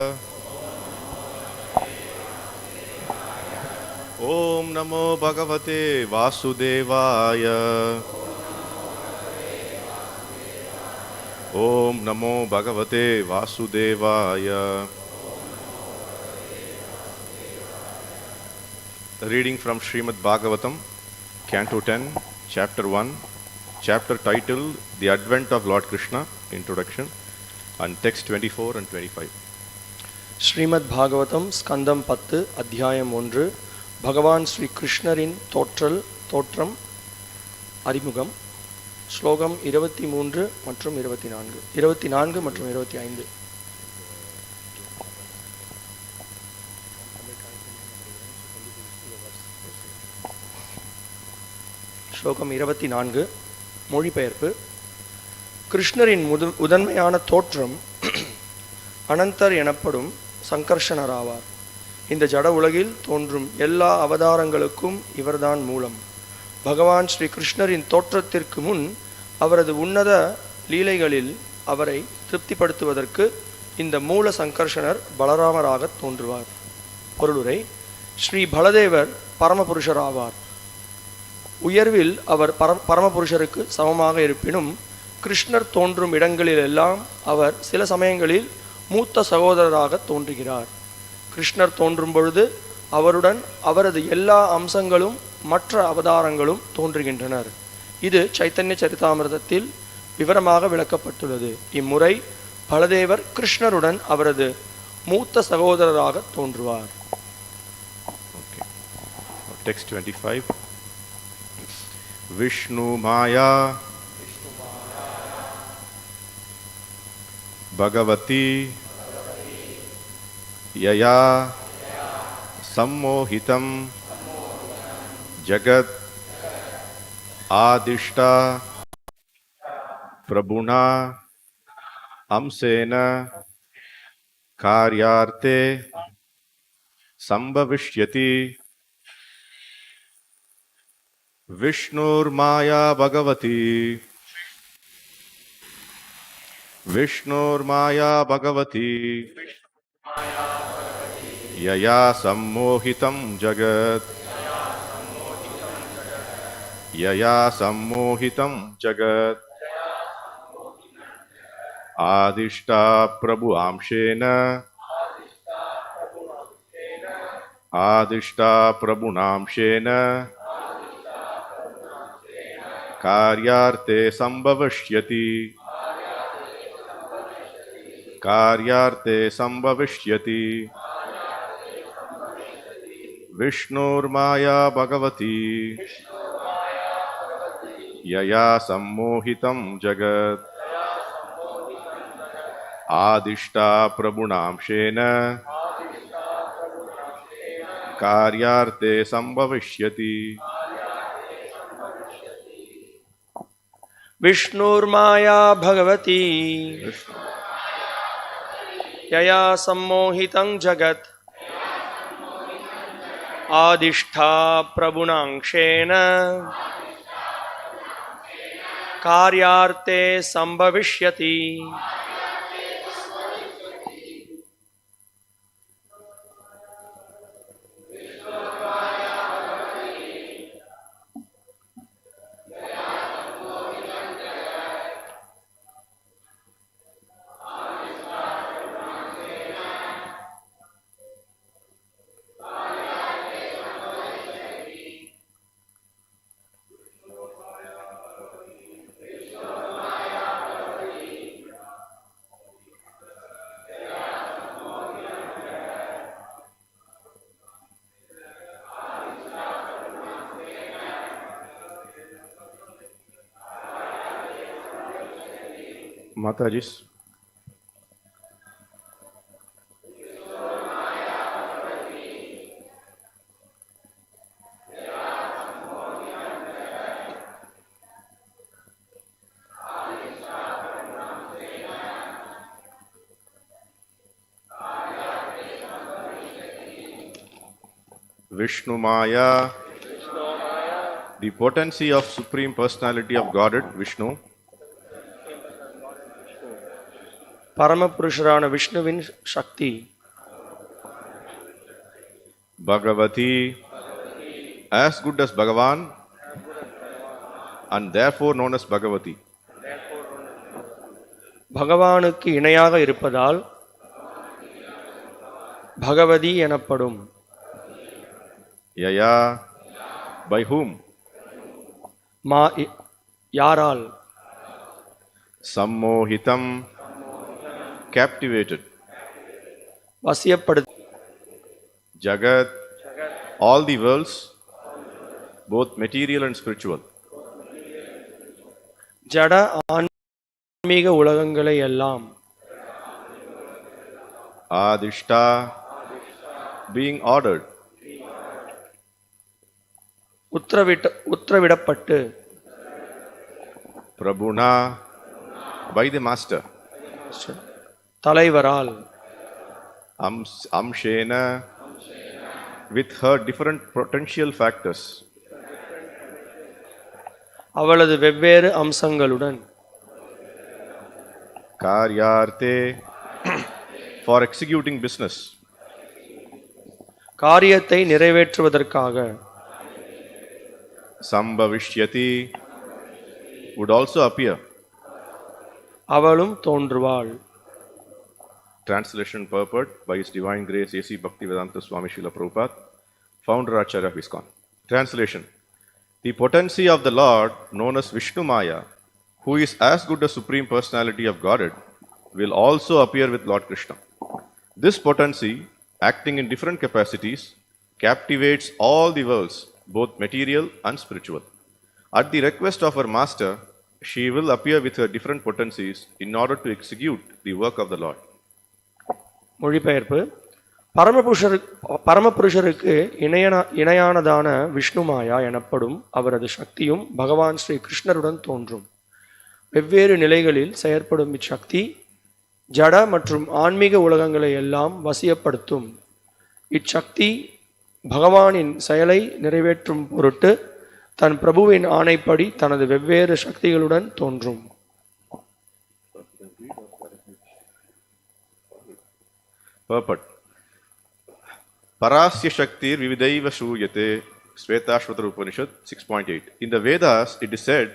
Om Namo Bhagavate Vasudevaya. Om Namo Bhagavate Vasudevaya. Reading from Srimad Bhagavatam, Canto 10, Chapter 1, chapter titled The Advent of Lord Krishna, Introduction, and text 24 and 25. Srimad Bhagavatam ஸ்கந்தம் 10 அத்தியாயம் 1 பகவான் ஸ்ரீ கிருஷ்ணரின் தோற்றம் அறிமுகம் ஸ்லோகம் 23 மற்றும் 24 மற்றும் 25. ஸ்லோகம் 24 மொழிபெயர்ப்பு. கிருஷ்ணரின் முதன்மையான தோற்றம் அனந்தர் எனப்படும் சங்கர்ஷணராவார். இந்த ஜட உலகில் தோன்றும் எல்லா அவதாரங்களுக்கும் இவர்தான் மூலம். பகவான் ஸ்ரீ கிருஷ்ணரின் தோற்றத்திற்கு முன் அவரது உன்னத லீலைகளில் அவரை திருப்திப்படுத்துவதற்கு இந்த மூல சங்கர்ஷணர் பலராமராக தோன்றுவார். பொருளுரை: ஸ்ரீ பலதேவர் பரமபுருஷராவார். உயர்வில் அவர் பரமபுருஷருக்கு சமமாக இருப்பினும் கிருஷ்ணர் தோன்றும் இடங்களிலெல்லாம் அவர் சில சமயங்களில் மூத்த சகோதரராக தோன்றுகிறார். கிருஷ்ணர் தோன்றும் பொழுது அவருடன் அவரது எல்லா அம்சங்களும் மற்ற அவதாரங்களும் தோன்றுகின்றனர். இது சைத்தன்ய சரிதாமிர்தத்தில் விவரமாக விளக்கப்பட்டுள்ளது. இம்முறை பலதேவர் கிருஷ்ணருடன் அவரது மூத்த சகோதரராக தோன்றுவார். Text 25. Vishnu Maya Bhagavati Yaya Sammohitam Jagat Adishta Prabhuna Amsena Karyarte Sambhavishyati. Vishnur Maya Bhagavati Vishnur Maya Bhagavati Yaya Sammohitam Jagat Yaya Sammohitam Jagat Adishta Prabhu Amshena Adishta Prabhu Namshena Karyarte Sambhavishyati Karyarte Sambhavishyati. Vishnur Maya Bhagavati Yaya Sammohitam Jagat Adishta Prabhunamshena Karyarte Sambhavishyati. Vishnur Maya Bhagavati Yaya Sammohitam Jagat Adishta Prabhunamshena Karyarte Sambhavishyati. Matajis. Vishnu Maya, the potency of Supreme Personality of Godhead, Vishnu. பரமபுருஷரான விஷ்ணுவின் சக்தி. Bhagavati, as good as Bhagavan and therefore known as Bhagavati. பகவானுக்கு இணையாக இருப்பதால் பகவதி எனப்படும். Yaya, by whom? யாரால்? Sammohitam, captivated. வசியப்படு. Jagat, all the worlds, both material and spiritual. ஜட ஆன்மீக உலகங்களை எல்லாம். Adishta, being ordered. உத்தரவிடப்பட்டு. Prabhuna, by the master. தலைவரால். Amshena, with her different potential factors. அவளது வெவ்வேறு அம்சங்களுடன். Karyarte, for executing business. காரியத்தை நிறைவேற்றுவதற்காக. Sambhavishyati, would also appear. அவளும் தோன்றுவாள். Translation purport by His Divine Grace A.C. Bhaktivedanta Swami Srila Prabhupada, founder Acharya of ISKCON. Translation: the potency of the Lord, known as Vishnu Maya, who is as good as Supreme Personality of Godhead, will also appear with Lord Krishna. This potency, acting in different capacities, captivates all the worlds, both material and spiritual. At the request of her master, she will appear with her different potencies in order to execute the work of the Lord. மொழிபெயர்ப்பு: பரமபுருஷருக்கு இணையானதான விஷ்ணுமாயா எனப்படும் அவரது சக்தியும் பகவான் ஸ்ரீ கிருஷ்ணருடன் தோன்றும். வெவ்வேறு நிலைகளில் செயற்படும் இச்சக்தி ஜட மற்றும் ஆன்மீக உலகங்களை எல்லாம் வசியப்படுத்தும். இச்சக்தி பகவானின் செயலை நிறைவேற்றும் பொருட்டு தன் பிரபுவின் ஆணைப்படி தனது வெவ்வேறு சக்திகளுடன் தோன்றும். Purport: Parasya Shaktir Vividaiva Shuyate, Svetashvatara Upanishad 6.8. In the Vedas, it is said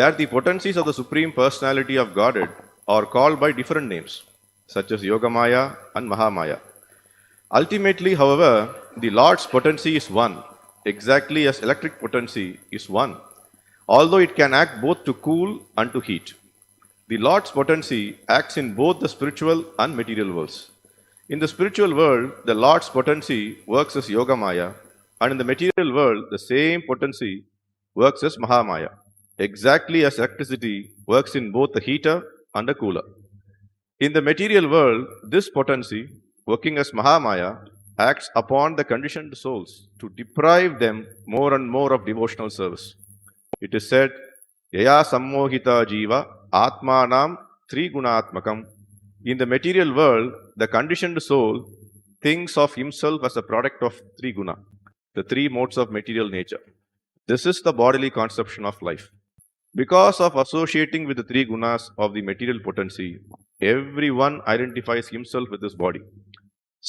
that the potencies of the Supreme Personality of Godhead are called by different names, such as Yogamaya and Mahamaya. Ultimately, however, the Lord's potency is one, exactly as electric potency is one, although it can act both to cool and to heat. The Lord's potency acts in both the spiritual and material worlds. In the spiritual world, the Lord's potency works as Yogamaya, and in the material world, the same potency works as Mahamaya, exactly as electricity works in both a heater and a cooler. In the material world, this potency, working as Mahamaya, acts upon the conditioned souls to deprive them more and more of devotional service. It is said, Yaya sammohita jiva atmanam trigunatmakam. In the material world, the conditioned soul thinks of himself as a product of three guna, the three modes of material nature. This is the bodily conception of life. Because of associating with the three gunas of the material potency, everyone identifies himself with his body.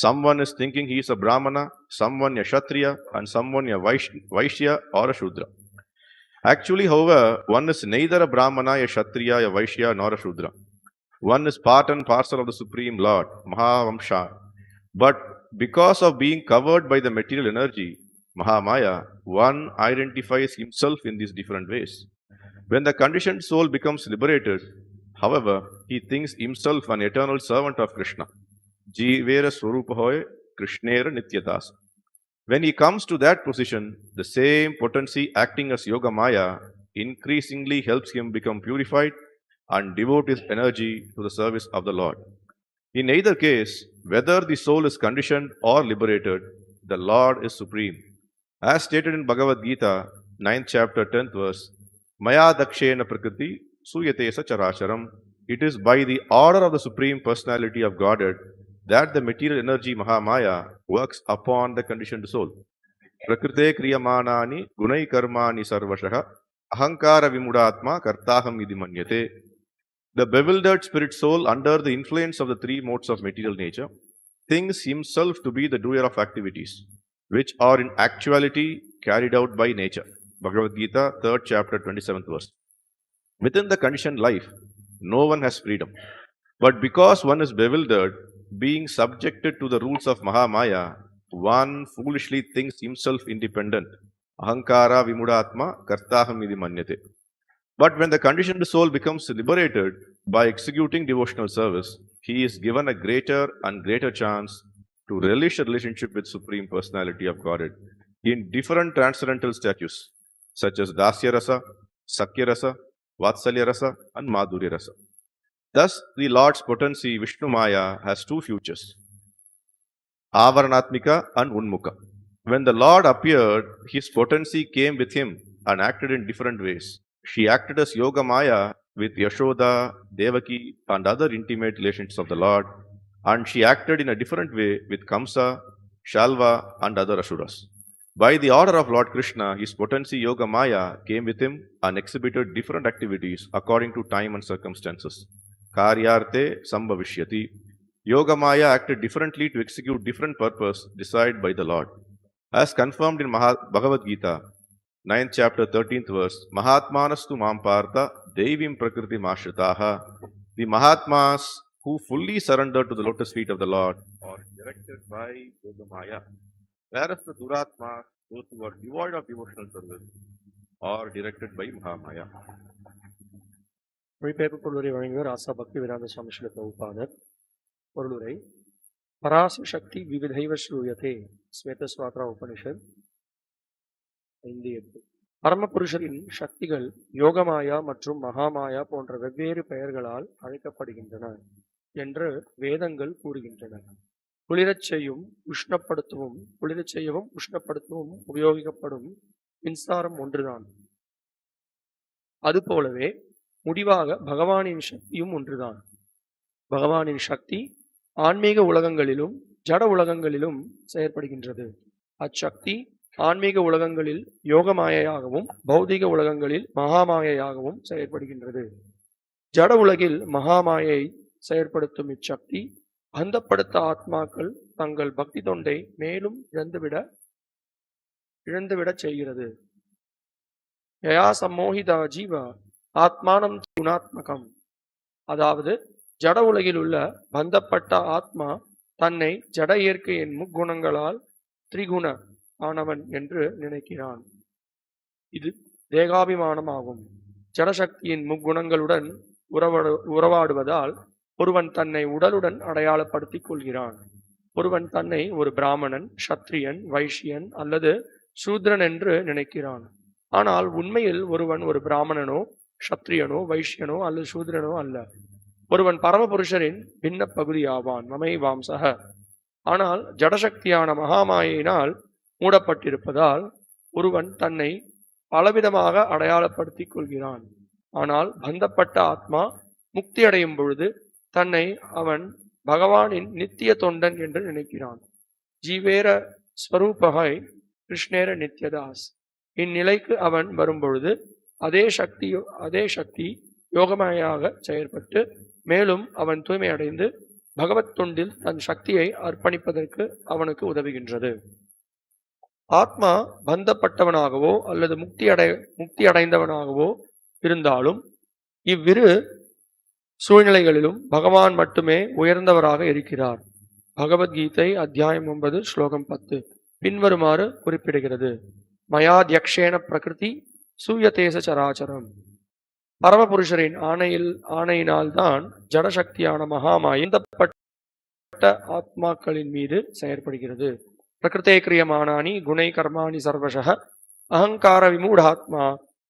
Someone is thinking he is a Brahmana, someone a Kshatriya, and someone a Vaishya or a Shudra. Actually, however, one is neither a Brahmana, a Kshatriya, a Vaishya, nor a Shudra. One is part and parcel of the Supreme Lord, Mahavamsha. But because of being covered by the material energy, Mahamaya, one identifies himself in these different ways. When the conditioned soul becomes liberated, however, he thinks himself an eternal servant of Krishna. Jivera Swarupahoy Krishnera Nityadasa. When he comes to that position, the same potency acting as Yoga Maya increasingly helps him become purified and devote his energy to the service of the Lord. In either case, whether the soul is conditioned or liberated, the Lord is supreme. As stated in Bhagavad Gita, 9th chapter, 10th verse, Maya Dakshena Prakriti Suyate Sacharacharam. It is by the order of the Supreme Personality of Godhead that the material energy Mahamaya works upon the conditioned soul. Prakrite kriyamanani gunai karmani sarvashaha ahankara vimudatma kartaham idhi manyate. The bewildered spirit soul, under the influence of the three modes of material nature, thinks himself to be the doer of activities, which are in actuality carried out by nature. Bhagavad Gita, 3rd chapter, 27th verse. Within the conditioned life, no one has freedom. But because one is bewildered, being subjected to the rules of Mahamaya, one foolishly thinks himself independent. Ahankara vimudatma kartaham idi manyate. But when the conditioned soul becomes liberated by executing devotional service, he is given a greater and greater chance to relish a relationship with Supreme Personality of Godhead in different transcendental statues, such as Dasya Rasa, Sakya Rasa, Vatsalya Rasa, and Madhurya Rasa. Thus, the Lord's potency, Vishnu Maya, has two futures, Avaranatmika and Unmukha. When the Lord appeared, his potency came with him and acted in different ways. She acted as Yoga Maya with Yashoda, Devaki, and other intimate relations of the Lord, and she acted in a different way with Kamsa, Shalva, and other Asuras. By the order of Lord Krishna, his potency Yoga Maya came with him and exhibited different activities according to time and circumstances. Karyarte Sambhavishyati. Yoga Maya acted differently to execute different purpose decided by the Lord. As confirmed in Bhagavad Gita, 9th chapter, 13th verse, Mahatmanastu Mampartha Devim Prakriti Mashritaha. The Mahatmas who fully surrender to the lotus feet of the Lord are directed by Yoga Maya, whereas the Duratmas, those who are devoid of devotional service, are directed by Mahamaya. மொழிபெயர்ப்பு பொருளுரை வழங்குவர் ஆசா பக்தி வேதாந்த சுவாமி ஸ்ரீல பிரபுபாதர். பொருளுரை: பராச சக்தி விவிதைவ ஸ்ரூயதே. ஸ்வேதஸ்வாத்ரா உபனிஷத் 5:8. பரமபுருஷரின் சக்திகள் யோகமாயா மற்றும் மகாமாயா போன்ற வெவ்வேறு பெயர்களால் அழைக்கப்படுகின்றன என்று வேதங்கள் கூறுகின்றன. குளிரச் செய்யவும் உஷ்ணப்படுத்தவும் உபயோகிக்கப்படும் மின்சாரம் ஒன்றுதான். அதுபோலவே முடிவாக பகவானின் சக்தியும் ஒன்றுதான். பகவானின் சக்தி ஆன்மீக உலகங்களிலும் ஜட உலகங்களிலும் செயற்படுகின்றது. அச்சக்தி ஆன்மீக உலகங்களில் யோகமாயையாகவும் பௌதிக உலகங்களில் மகாமாயையாகவும் செயற்படுகின்றது. ஜட உலகில் மகாமாயை செயற்படுத்தும் இச்சக்தி பந்தப்படுத்த ஆத்மாக்கள் தங்கள் பக்தி தொண்டை மேலும் இழந்துவிடச் செய்கிறது. யயா சம்மோகிதா ஜீவா ஆத்மானம் குணாத்மகம். அதாவது ஜட உலகில் உள்ள பந்தப்பட்ட ஆத்மா தன்னை ஜட இயற்கையின் முக்குணங்களால் திரிகுண ஆனவன் என்று நினைக்கிறான். இது தேகாபிமானம் ஆகும். ஜடசக்தியின் முக்குணங்களுடன் உறவாடுவதால் ஒருவன் தன்னை உடலுடன் அடையாளப்படுத்திக் கொள்கிறான். ஒருவன் தன்னை ஒரு பிராமணன், சத்திரியன், வைஷ்யன் அல்லது சூத்ரன் என்று நினைக்கிறான். ஆனால் உண்மையில் ஒருவன் ஒரு பிராமணனோ, சத்திரியனோ, வைஷ்யனோ அல்லது சூத்ரனோ அல்ல. ஒருவன் பரமபுருஷரின் பின்ன பகுதி ஆவான். மமை வாம்சக. ஆனால் ஜடசக்தியான மகாமாயினால் மூடப்பட்டிருப்பதால் ஒருவன் தன்னை பலவிதமாக அடையாளப்படுத்திக் கொள்கிறான். ஆனால் பந்தப்பட்ட ஆத்மா முக்தி அடையும் பொழுது தன்னை அவன் பகவானின் நித்திய தொண்டன் என்று நினைக்கிறான். ஜீவேர ஸ்வரூபகை கிருஷ்ணேர நித்யதாஸ். இந்நிலைக்கு அவன் வரும்பொழுது அதே சக்தி யோகமாயாக செயற்பட்டு மேலும் அவன் தூய்மை அடைந்து பகவத் தொண்டில் தன் சக்தியை அர்ப்பணிப்பதற்கு அவனுக்கு உதவுகின்றது. ஆத்மா பந்தப்பட்டவனாகவோ அல்லது முக்தி அடைந்தவனாகவோ இருந்தாலும் இவ்விரு சூழ்நிலைகளிலும் பகவான் மட்டுமே உயர்ந்தவராக இருக்கிறார். பகவத்கீதை அத்தியாயம் 9 ஸ்லோகம் 10 பின்வருமாறு குறிப்பிடுகிறது: மயாத்யக்ஷேன பிரகிருதி சூயதேச சராச்சரம். பரமபுருஷரின் ஆணையினால்தான் ஜடசக்தியான மகாமாயப்பட்ட ஆத்மாக்களின் மீது செயற்படுகிறது. பிரகிருத்தே கிரியமானானி குணை கர்மாணி சர்வசக அகங்கார விமூடாத்மா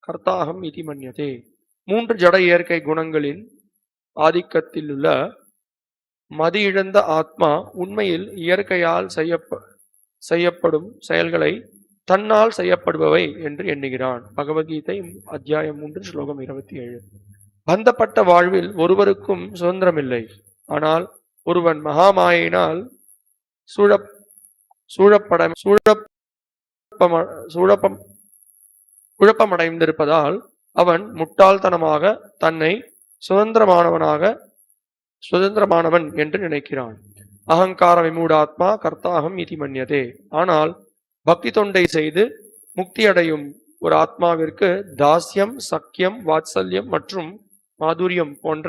கர்த்தாகம் இதி மன்யதே. 3 ஜட இயற்கை குணங்களின் ஆதிக்கத்தில் உள்ள மதி இழந்த ஆத்மா உண்மையில் இயற்கையால் செய்யப்படும் செயல்களை தன்னால் செய்யப்படுபவை என்று எண்ணுகிறான். பகவத்கீதை அத்தியாயம் 3 ஸ்லோகம் 27. பந்தப்பட்ட வாழ்வில் ஒருவருக்கும் சுதந்திரமில்லை. ஆனால் ஒருவன் மகாமாயினால் குழப்பமடைந்திருப்பதால் அவன் முட்டாள்தனமாக தன்னை சுதந்திரமானவன் என்று நினைக்கிறான். அகங்கார விமூடாத்மா கர்த்தாகம் இதி மன்யதே. ஆனால் பக்தி தொண்டை செய்து முக்தி அடையும் ஒரு ஆத்மாவிற்கு தாஸ்யம், சக்கியம், வாத்சல்யம் மற்றும் மாதுரியம் போன்ற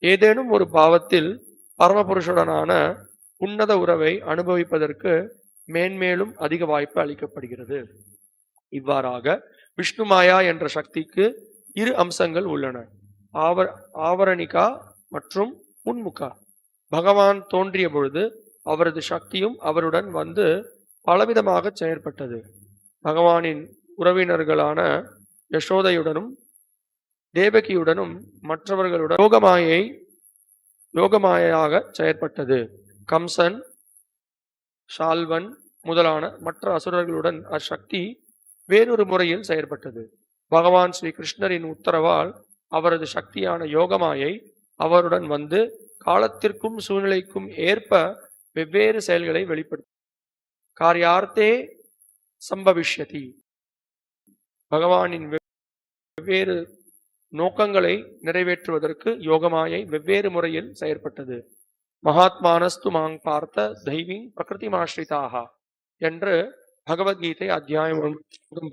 ஏதேனும் ஒரு பாவத்தில் பரமபுருஷுடனான உன்னத உறவை அனுபவிப்பதற்கு மேன்மேலும் அதிக வாய்ப்பு அளிக்கப்படுகிறது. இவ்வாறாக விஷ்ணு மாயா என்ற சக்திக்கு இரு அம்சங்கள் உள்ளன, ஆவரணிகா மற்றும் உன்முகா. பகவான் தோன்றிய பொழுது அவரது சக்தியும் அவருடன் வந்து பலவிதமாக செயற்பட்டது. பகவானின் உறவினர்களான யசோதையுடனும் தேவகியுடனும் மற்றவர்களுடன் யோகமாயாக செயற்பட்டது. கம்சன், ஷால்வன் முதலான மற்ற அசுரர்களுடன் அச்சக்தி வேறொரு முறையில் செயற்பட்டது. பகவான் ஸ்ரீ கிருஷ்ணரின் உத்தரவால் அவரது சக்தியான யோகமாயை அவருடன் வந்து காலத்திற்கும் சூழ்நிலைக்கும் ஏற்ப வெவ்வேறு செயல்களை வெளிப்படுத்தும். காரியார்த்தே சம்பவிஷ்யதி. பகவானின் வெவ்வேறு நோக்கங்களை நிறைவேற்றுவதற்கு யோகமாயை வெவ்வேறு முறையில் செயற்பட்டது. மகாத்மானஸ்து மாங் பார்த்த தெய்வீங் பிரகிருதிமாஸ்ரிதாக என்று பகவத்கீதை அத்தியாயம்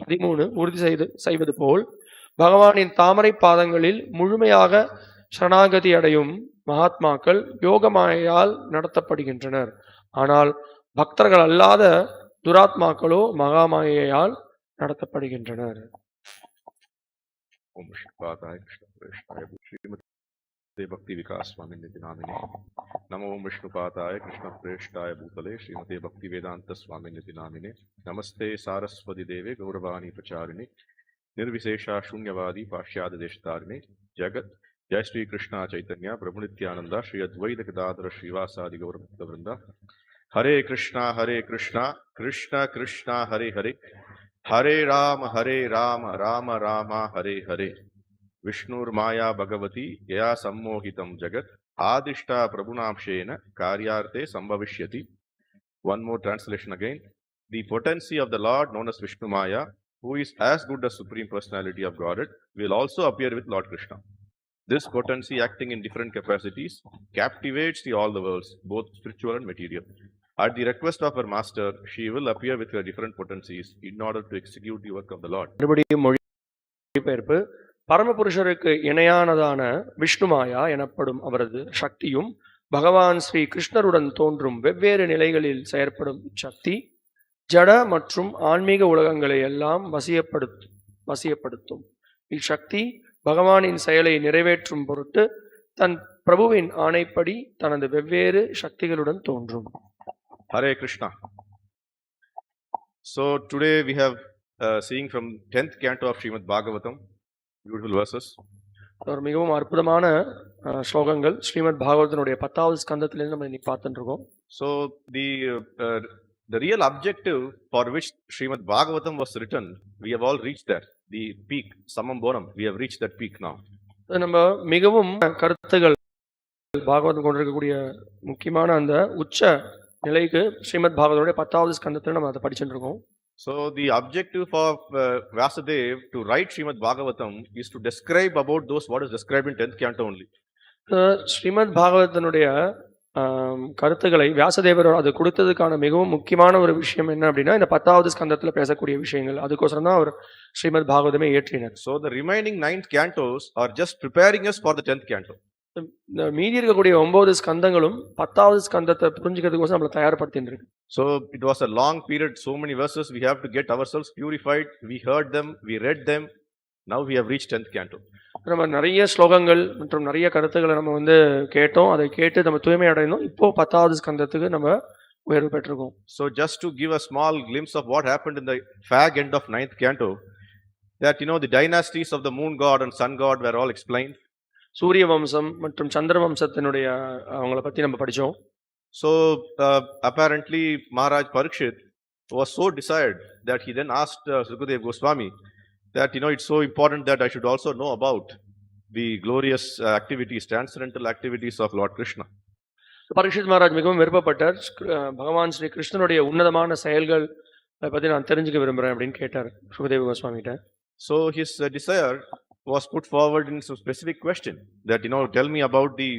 13 உறுதி செய்வது போல் பகவானின் தாமரை பாதங்களில் முழுமையாக சரணாகதி அடையும் மகாத்மாக்கள் யோகமாயால் நடத்தப்படுகின்றனர். ஆனால் பக்தர்கள் அல்லாத துராத்மாக்களோ மகாமாயையால் நடத்தப்படுகின்றனர். ஓம் ஸ்ரீபாதாய கிருஷ்ணபிரேஷ்டாய ஸ்ரீமதே பக்தி விகாஸ் ஸ்வாமி நிதி நாமினே நமோ ஓம் விஷ்ணுபாதாய கிருஷ்ணபிரேஷ்டாய பூதலே ஸ்ரீமதே பக்தி வேதாந்த ஸ்வாமி நிதி நாமினே நமஸ்தே சாரஸ்வதி தேவே கௌரவாணி பிரச்சாரிணி निर्विशेषा शून्यवादी पाश्चाद देशतारिणे जगत जय श्री कृष्णा चैतन्य प्रभु नित्यानंदा श्री अद्वैत गदाधर श्रीवासादि गौर भक्त वृंदा हरे कृष्णा कृष्ण कृष्णा हरे हरे हरे राम राम राम हरे हरे विष्णुर्माया भगवती यया सम्मोहितं जगत आदिष्टा प्रभुनांशेन कार्यार्थे संभविष्यति. One more translation again. The potency of the Lord known as Vishnu Maya, who is as good as Supreme Personality of Godhead, will also appear with Lord Krishna. This potency, acting in different capacities, captivates all the worlds, both spiritual and material. At the request of her master, she will appear with her different potencies in order to execute the work of the Lord. மொழிபெயர்ப்பு. பரமபுருஷருக்கு இணையானதான விஷ்ணுமாயா எனப்படும் அவரது சக்தியும் பகவான் ஸ்ரீ கிருஷ்ணருடன் தோன்றும் வெவ்வேறு நிலைகளில் செயற்படும் சக்தி ஜட மற்றும் ஆன்மீக உலகங்களை எல்லாம் வசியப்படுத்தும். இச்சக்தி பகவானின் செயலை நிறைவேற்றும் பொருட்டு தன் பிரபுவின் ஆணைப்படி தனது வெவ்வேறு சக்திகளுடன் தோன்றும். Hare Krishna. So today we have seeing from 10th canto of Srimad Bhagavatam, beautiful verses. ஒரு மிகவும் அற்புதமான ஸ்லோகங்கள் ஸ்ரீமத் பாகவதனுடைய 10வது ஸ்கந்தத்திலிருந்து நம்ம இன்னைக்கு பார்த்துட்டு இருக்கோம். So the real objective for which Srimad Bhagavatam was written, we have all reached there. The peak, Samam Bonam, we have reached that peak now. நம்ம மிகவும் கருத்துகள் பாகவதம் கொண்டிருக்கக்கூடிய முக்கியமான அந்த உச்ச நிலைக்கு ஸ்ரீமத் பாகவதனுடைய 10வது ஸ்கந்தத்தில் நம்ம அதை படிச்சுட்டு இருக்கோம். So the objective of Vyasadeva to write Srimad Bhagavatam is to describe about those what is described in 10th canto only. Srimad பாகவதனுடைய கருத்துக்களை வியாசதேவர் அது கொடுத்ததுக்கான மிகவும் முக்கியமான ஒரு விஷயம் என்ன அப்படின்னா இந்த 10வது ஸ்கந்தத்துல பேசக்கூடிய விஷயங்கள். அதுக்கோசரம் தான் அவர் ஸ்ரீமத் பாகவதமே இயற்றினார். So the remaining 9 cantos are just preparing us for the 10th canto. மீதி இருக்கக்கூடிய 9 ஸ்கந்தங்களும் 10வது ஸ்கந்தத்தை புரிஞ்சுக்கிறதுக்கோசரம் நம்மளை தயார்படுத்திட்டு இருக்கு. So it was a long period, so many verses, we have to get ourselves purified. We heard them, we read them. Now we have reached 10th canto. நம்ம நிறைய ஸ்லோகங்கள் மற்றும் நிறைய கருத்துக்களை நம்ம கேட்டோம். அதை கேட்டு நம்ம தூய்மை அடைந்தோம். இப்போ 10வது ஸ்கந்தத்துக்கு நம்ம உயர்வு பெற்றிருக்கோம். So just to give a small glimpse of what happened in the fag end of 9th canto, that the dynasties of the moon god and sun god were all explained. சூரிய வம்சம் மற்றும் சந்திர வம்சத்தினுடைய அவங்கள பத்தி நம்ம படிச்சோம். So apparently Maharaj Parikshit was so desired that he then asked Sukadeva Goswami that it's so important that I should also know about the glorious activities, transcendental activities of Lord Krishna. Parikshit Maharaj மிகவும் விருப்பப்பட்டார். பகவான் ஸ்ரீ கிருஷ்ணனுடைய உன்னதமான செயல்கள் பத்தி நான் தெரிஞ்சுக்க விரும்புறேன் அப்படின்னு கேட்டார் Sukadeva கோஸ்வாமிகிட்ட. So his desire was put forward in some specific question that, tell me about the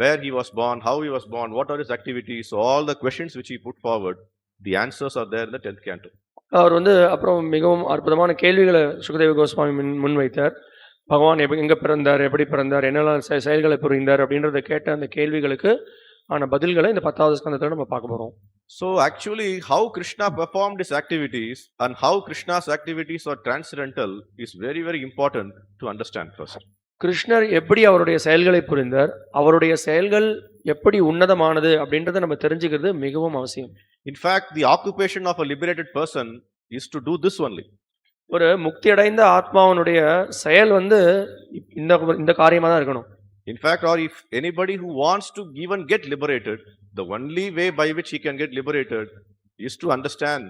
where he was born, how he was born, what are his activities. So all the questions which he put forward, the answers are there in the 10th canto. அவர் அப்புறம் மிகவும் அற்புதமான கேள்விகளை சுகதேவ கோஸ்வாமி முன்வைத்தார். பகவான் எங்க பிறந்தார், எப்படி பிறந்தார், என்னெல்லாம் செயல்களை புரிந்தார் அப்படின்றத கேட்ட அந்த கேள்விகளுக்கு ஆன பதில்களை இந்த 10வது ஸ்கந்தத்துல நம்ம பார்க்க போறோம். So actually how Krishna performed his activities and how Krishna's activities are transcendental is very, very important to understand first. கிருஷ்ணர் எப்படி அவருடைய செயல்களை புரிந்தார், அவருடைய செயல்கள் எப்படி உன்னதமானது அப்படின்றத நம்ம தெரிஞ்சுக்கிறது மிகவும் அவசியம். In fact, the occupation of a liberated person is to do this only. ஒரு முக்தி அடைந்த ஆத்மாவனுடைய செயல் இந்த காரியமா தான் இருக்கணும். In fact, or if anybody who wants to even get liberated, the only way by which he can get liberated is to understand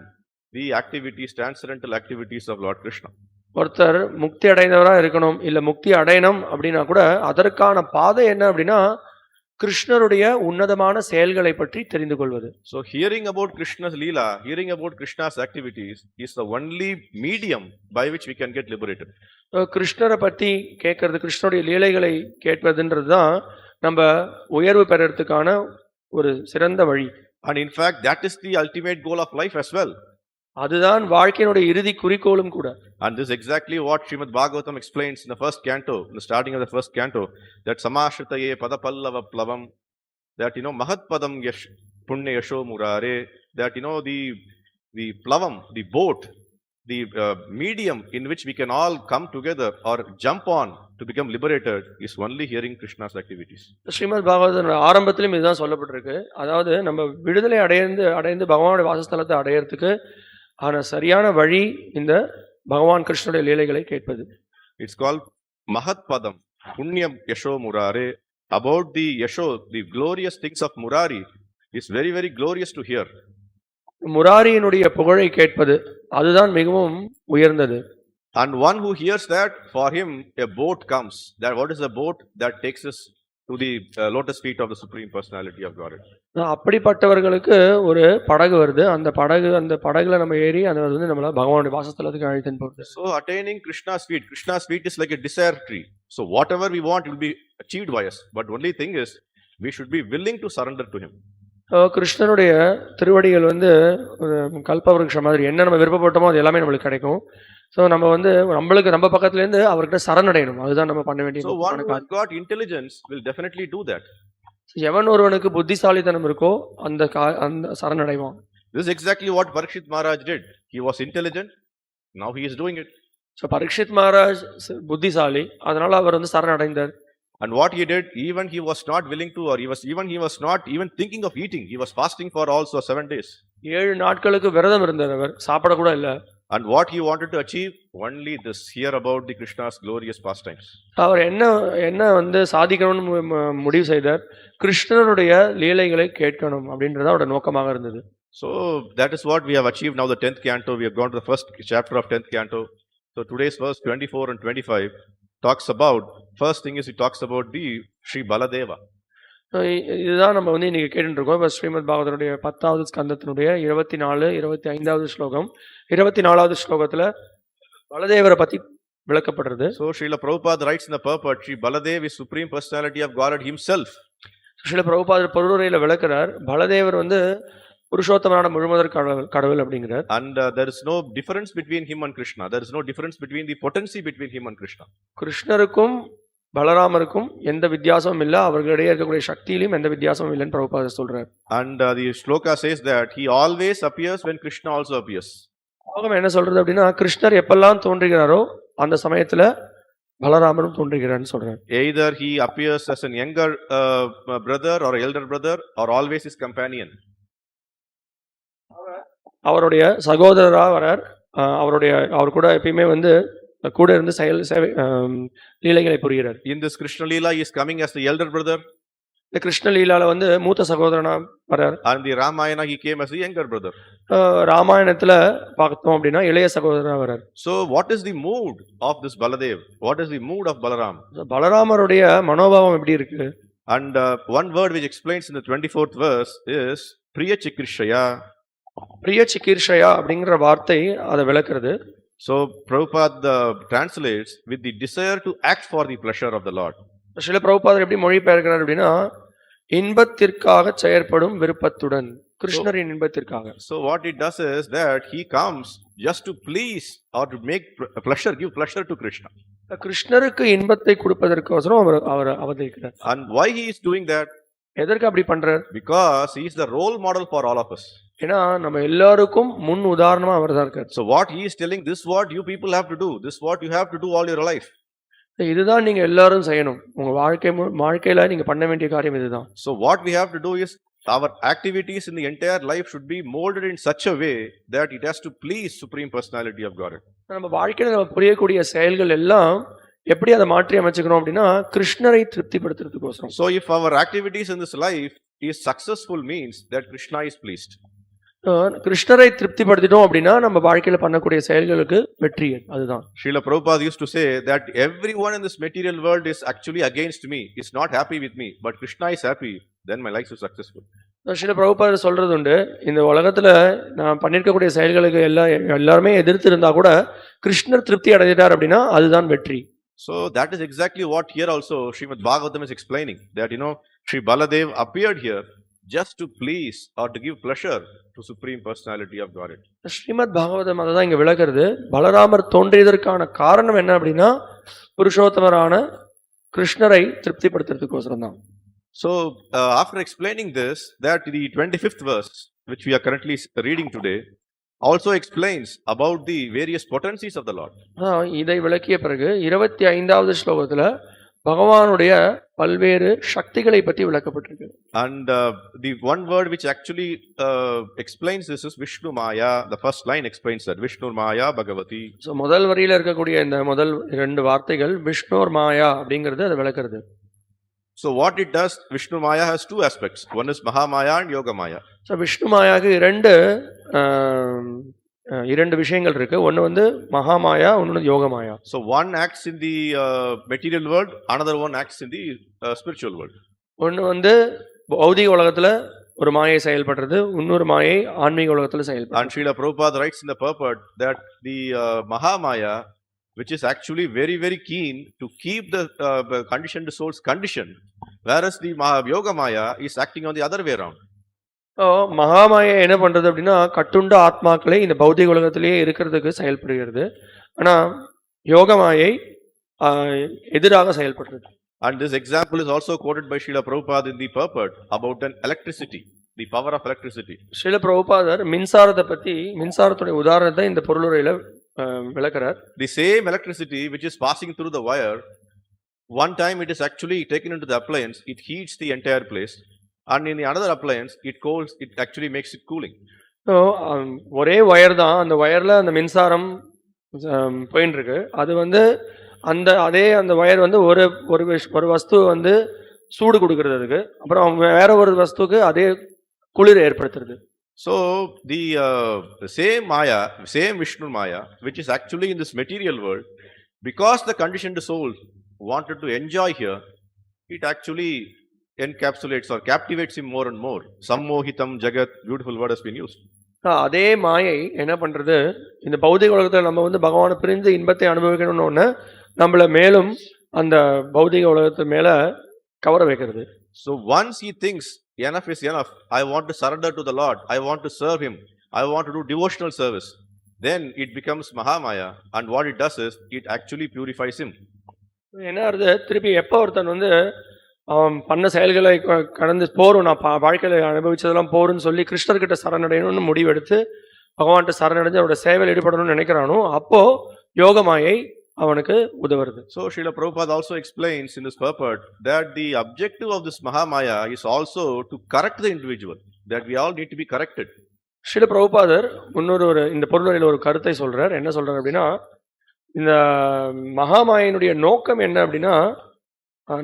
the activities, transcendental activities of Lord Krishna. ஒருத்தர் முக்தி அடைந்தவரா இருக்கணும், இல்ல முக்தி அடையணும் அப்படின்னா கூட அதற்கான பாதை என்ன அப்படின்னா கிருஷ்ணருடைய உன்னதமான செயல்களை பற்றி தெரிந்து கொள்வது. So hearing about Krishna's leela, hearing about Krishna's activities is the only medium by which we can get liberated. கிருஷ்ணரை பத்தி கேட்கறது, கிருஷ்ணருடைய லீலைகளை கேட்பதுன்றது தான் நம்ம உயர்வு பெறறதுக்கான ஒரு சிறந்த வழி. And in fact, that is the ultimate goal of life as well. அதுதான் வாழ்க்கையினுடைய இறுதி குறிக்கோளும் கூட. And this is exactly what Srimad Bhagavatam explains in the first canto, in the starting of the first canto, that samashritaye padapallava plavam, that mahat padam yash punya yasho murare, that the plavam, the boat, the medium in which we can all come together or jump on to become liberated is only hearing Krishna's activities. Srimad Bhagavatam ஆரம்பத்திலும் இதுதான் சொல்லப்பட்டிருக்கு. அதாவது நம்ம விடுதலை அடைந்து பகவானுடைய வாசஸ்தலத்தை அடையறதுக்கு ஆன சரியான வழி இந்த பகவான் கிருஷ்ணருடைய லீலைகளை கேட்பது. It's called mahat padam punyam yasho murare. About the yasho, the glorious things of Murari is very, very glorious to hear. முராரியினுடைய புகழை கேட்பது அதுதான் மிகவும் உயர்ந்தது. And one who hears that, for him a boat comes. That what is a boat? That takes us to the lotus feet of the Supreme Personality of Godhead. அப்படிப்பட்டவர்களுக்கு ஒரு படகு வருது. அந்த படகுல நம்ம ஏறி அது நம்மள பகவானுடைய வாசஸ்தலத்துக்கு அழைத்துன்னு போகுது. So attaining Krishna's feet is like a desire tree. So whatever we want will be achieved by us. But only thing is we should be willing to surrender to him. கிருஷ்ணனுடைய திருவடிகள் ஒரு கல்பவருஷம் மாதிரி, என்ன நம்ம விருப்பப்பட்டோமோ அது எல்லாமே நம்மளுக்கு கிடைக்கும். ஸோ நம்மளுக்கு நம்ம பக்கத்துல இருந்து அவர்கிட்ட சரணடையணும். அதுதான் நம்ம பண்ண வேண்டியது. So one who has got intelligence will definitely do that. எவன் ஒருவனுக்கு புத்திசாலித்தனம் இருக்கோ அந்த சரணடைவான். This is exactly what Parikshit Maharaj did. He was intelligent. Now he is doing it. So Parikshit Maharaj புத்திசாலி, அதனால அவர் சரணடைந்தார். And what he did, even he was not willing to, or he was not even thinking of eating. He was fasting for also 7 days. 7 நாட்களுக்கு விரதம் இருந்தார். அவர் சாப்பிட கூட இல்ல. And what he wanted to achieve, only this, hear about the Krishna's glorious pastimes. அவர் என்ன சாதிக்கணும்னு முடிவு செய்தார், கிருஷ்ணருடைய லீலைகளை கேட்கணும் அப்படின்றது அவரோட நோக்கமாக இருந்தது. So that is what we have achieved now. The 10th canto, we have gone to the first chapter of 10th canto. So today's verse 24 and 25 talks about, first thing is it talks about the Sri Baladeva. இதுதான் நம்ம இன்னைக்கு கேட்டுட்டு இருக்கோம். இப்போ ஸ்ரீமத் பாகவதனுடைய 10வது ஸ்கந்தத்தினுடைய 24, 25வது ஸ்லோகம். 24வது ஸ்லோகத்துல பலதேவரை பத்தி விளக்கப்படுறது. So Srila Prabhupada writes in the purport, Sri Baladev is Supreme Personality of Godhead himself. Srila பிரபுபாதர் பொருளுரையில விளக்குறார், பலதேவர் புருஷோத்தமனான முழுமுதற் கடவுள் அப்படிங்கிறார். And there is no difference between him and Krishna. There is no difference between the potency between him and Krishna. கிருஷ்ணருக்கும் பலராமருக்கும் எந்த வித்தியாசமும் இல்ல, அவர்களிடையே இருக்கக்கூடிய சக்தியிலும் எந்த வித்தியாசமும் இல்லைன்னு பிரபுபாதர் சொல்றார். And the shloka says that he always appears when Krishna also appears. ஸ்லோகம் என்ன சொல்றது அப்படின்னா, கிருஷ்ணர் எப்பெல்லாம் தோன்றுகிறாரோ அந்த சமயத்துல பலராமரும் தோன்றுகிறார்னு சொல்றார். Either he appears as an younger brother or elder brother, or always his companion. அவருடைய சகோதரரா வரார். அவர் கூட எப்பயுமே கூட இருந்து சேவை லீலைகளை புரிகிறார். In this Krishna Leela he is coming as the elder brother. இந்த கிருஷ்ண லீலால மூத்த சகோதரனா வரார். And the Ramayana he came as the younger brother. ராமாயணத்துல பார்த்தோம் அப்படின்னா இளைய சகோதரனா வரார். So what is the mood of this Baladev? What is the mood of Balaram? பலராமருடைய மனோபாவம் எப்படி இருக்கு? And one word which explains in the 24th verse is Priya Chikrishaya. பிரிய சிகிர்ஷயா அப்படிங்கிற வார்த்தை அதை விளக்குறது. So Prabhupada translates with the desire to act for the pleasure of the Lord. சில பிரபுபாதர் எப்படி மொழிபெயர்க்கிறார் அப்படின்னா இன்பத்திற்காக செயற்படும் விருப்பத்துடன், கிருஷ்ணரின் இன்பத்திற்காக. So what it does is that he comes just to please or to make pleasure, give pleasure to Krishna. கிருஷ்ணருக்கு இன்பத்தை கொடுப்பதற்கோசரம் அவர் அவதரிக்கிறார். And why he is doing that? எதற்கு அப்படி பண்றார்? Because he is the role model for all of us. ஏன்னா நம்ம எல்லாருக்கும் முன் உதாரணமா அவர் தான் இருக்கார். So what he is telling, this what you people have to do, this what you have to do all your life. இதுதான் நீங்க எல்லாரும் செய்யணும், உங்க வாழ்க்கையில நீங்க பண்ண வேண்டிய காரியம் இதுதான். So what we have to do is our activities in the entire life should be molded in such a way that it has to please Supreme Personality of Godhead. நம்ம வாழ்க்கையில நம்ம புரியக்கூடிய செயல்கள் எல்லாம் எப்படி அதை மாற்றி அமைச்சுக்கணும் அப்படின்னா கிருஷ்ணரை திருப்திப்படுத்துறதுக்கோசரம். So if our activities in this life is successful means that Krishna is pleased. கிருஷ்ணரை திருப்திப்படுத்திட்டோம் அப்படின்னா நம்ம வாழ்க்கையில பண்ணக்கூடிய செயல்களுக்கு வெற்றி, அதுதான். Srila Prabhupada used to say that everyone in this material world is actually against me, is not happy with me, but Krishna is happy, then my life is successful. Srila பிரபுபாதர் சொல்றது உண்டு, இந்த உலகத்துல நான் பண்ணிருக்கக்கூடிய செயல்களுக்கு எல்லாருமே எதிர்த்து இருந்தா கூட கிருஷ்ணர் திருப்தி அடைஞ்சிட்டார் அப்படின்னா அதுதான் வெற்றி. So that is exactly what here also Srimad Bhagavatam is explaining, that Sri Baladev appeared here just to please or to give pleasure to Supreme Personality of Godhead. Srimad Bhagavatam அதான் இங்க விளக்குறது. பலராமர் தோன்றியதற்கான காரணம் என்ன அப்படின்னா புருஷோத்தமரான கிருஷ்ணரை திருப்திப்படுத்துறதுக்கோசரம் தான். So after explaining this, that the 25th verse which we are currently reading today also explains about the various potencies of the Lord. இதை விளக்கிய பிறகு 25வது ஸ்லோகத்துல பகவானுடைய பல்வேறு சக்திகளை பற்றி விளக்கப்பட்டிருக்கு. And the one word which actually explains this is Vishnu Maya. The first line explains that Vishnu Maya Bhagavati. So முதல் வரியில இருக்கக்கூடிய இந்த முதல் இரண்டு வார்த்தைகள் விஷ்ணு மாயா அப்படிங்கிறது அதை விளக்குறது. So what it does, Vishnu Maya has two aspects. One is Mahamaya and Yoga Maya. So Vishnu Mayaக்கு இரண்டு விஷயங்கள் இருக்கு. ஒன்னு வந்து மகாமாயா, ஒன்னு யோக மாயா. So one acts in the material world, another one acts in the spiritual world. ஒன்னு வந்து பௌதிக உலகத்துல ஒரு மாயை செயல்படுறது, இன்னொரு மாயை ஆன்மீக உலகத்துல செயல்படுறது. And Srila Prabhupada writes in the purport that the Mahamaya, which is actually very very keen to keep the conditioned souls conditioned, whereas the Yoga Maya is acting on the other way around. மகாமாயை என்ன பண்றது அப்படின்னா கட்டுண்ட ஆத்மாக்களை இந்த பௌதிக உலகத்திலேயே இருக்கிறதுக்கு செயல்படுகிறது. ஆனா யோகமாயை எதிராக செயல்படுறது. And this example is also quoted by Srila Prabhupada in the purport about an electricity, the power of electricity. Srila பிரபுபாதர் மின்சாரத்தை பத்தி, மின்சாரத்துடைய உதாரணத்தை இந்த பொருளுரையில விளக்குறார். The same electricity which is passing through the wire, one time it is actually taken into the appliance, it heats the entire place. And in the another appliance, it cools, it actually makes it cooling. So ஒரே wire தான், அந்த வயர்ல அந்த மின்சாரம் போயிட்டு இருக்கு. அது வந்து அந்த வயர் வந்து ஒரு வஸ்து வந்து சூடு கொடுக்கிறது அதுக்கு, அப்புறம் வேற ஒரு வஸ்துக்கு அதே குளிர் ஏற்படுத்துறது. So the same Maya, same Vishnu Maya, which is actually in this material world, because the conditioned soul wanted to enjoy here, it actually encapsulates or captivates him more and more. Sammohitam Jagat, beautiful word has been used. அதே மாயை என்ன பண்றது, இந்த பௌதிக உலகத்துல நம்ம வந்து பகவானை பிரிந்து இன்பத்தை அனுபவிக்கணும்னு நம்மள மேலும் அந்த பௌதிக உலகத்து மேல கவர வைக்கிறது. So once he thinks enough is enough, I want to surrender to the Lord, I want to serve him, I want to do devotional service, then it becomes Mahamaya, and what it does is it actually purifies him. என்ன ஆகுது, திருப்பி எப்ப ஒருத்தன் வந்து அவன் பண்ண செயல்களை கடந்து போரும், நான் வாழ்க்கையில அனுபவிச்சதெல்லாம் போருன்னு சொல்லி கிருஷ்ணர்கிட்ட சரணடையணும்னு முடிவெடுத்து பகவான்கிட்ட சரணடைஞ்சு அவரோட சேவையில் ஈடுபடணும்னு நினைக்கிறானோ அப்போ யோகமாயை அவனுக்கு உதவுறது. So Srila Prabhupada also explains in this purport that the objective of this Mahamaya is also to correct the individual, that we all need to be corrected. Srila பிரபுபாதர் இன்னொரு இந்த பொருளுரையில் ஒரு கருத்தை சொல்றார். என்ன சொல்றார் அப்படின்னா, இந்த மகாமாயினுடைய நோக்கம் என்ன அப்படின்னா